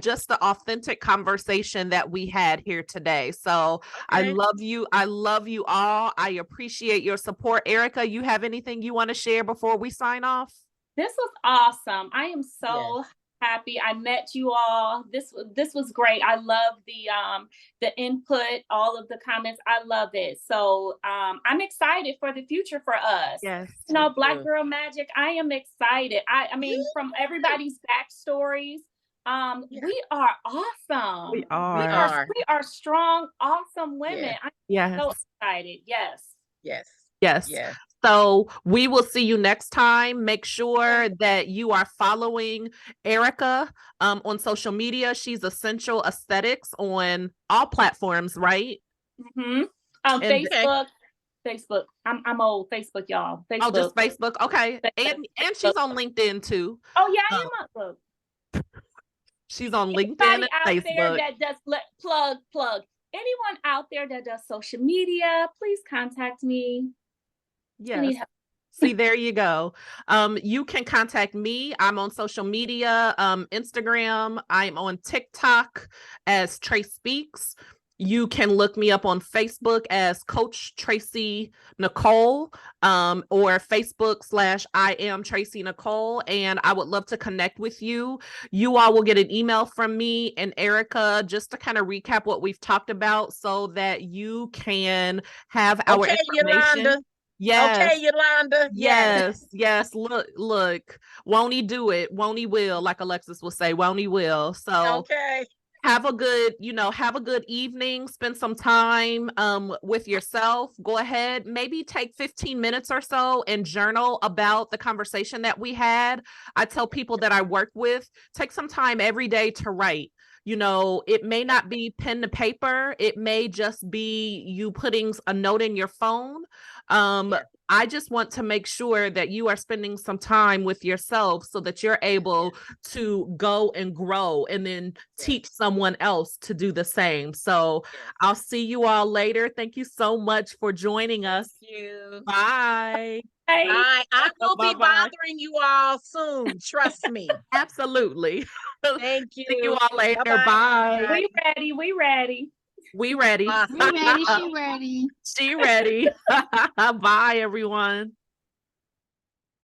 just the authentic conversation that we had here today. So I love you. I love you all. I appreciate your support. Erica, you have anything you want to share before we sign off? This was awesome. I am so happy I met you all. This was great. I love the input, all of the comments. I love it. So I'm excited for the future for us. Yes. Black Girl Magic. I am excited. I mean, from everybody's backstories, we are awesome. We are. We are strong, awesome women. Yes. I'm so excited. Yes. Yes. Yes. Yes. So we will see you next time. Make sure that you are following Erica on social media. She's Essential Aesthetics on all platforms, right? Mm-hmm. And Facebook. Facebook. I'm old. Facebook, y'all. Facebook. oh, just Facebook. Okay. Facebook. And she's on LinkedIn too. Oh yeah, I Um, am on Facebook. she's on LinkedIn Anybody and out there Facebook. that does plug. Anyone out there that does social media, please contact me. I need Yes. help. See, there you go. You can contact me. I'm on social media, Instagram. I'm on TikTok as Trace Speaks. You can look me up on Facebook as Coach Tracy Nicole, or Facebook/I am Tracy Nicole. And I would love to connect with you. You all will get an email from me and Erica just to kind of recap what we've talked about so that you can have our Okay, information. Yolanda. Yes. Okay, Yolanda. Yes. Look. Won't he do it? Won't he will, like Alexis will say, won't he will. So Okay. have a good evening. Spend some time with yourself. Go ahead, maybe take 15 minutes or so and journal about the conversation that we had. I tell people that I work with, take some time every day to write. It may not be pen to paper. It may just be you putting a note in your phone. I just want to make sure that you are spending some time with yourself so that you're able to go and grow and then teach someone else to do the same. So I'll see you all later. Thank you so much for joining us. Thank you. Bye. Bye. I will be Bye-bye. bothering you all soon. Trust me. Absolutely. Thank See you you. all later. Bye-bye. Bye. We ready. We ready. Awesome. We ready, she ready. She ready. Bye, everyone.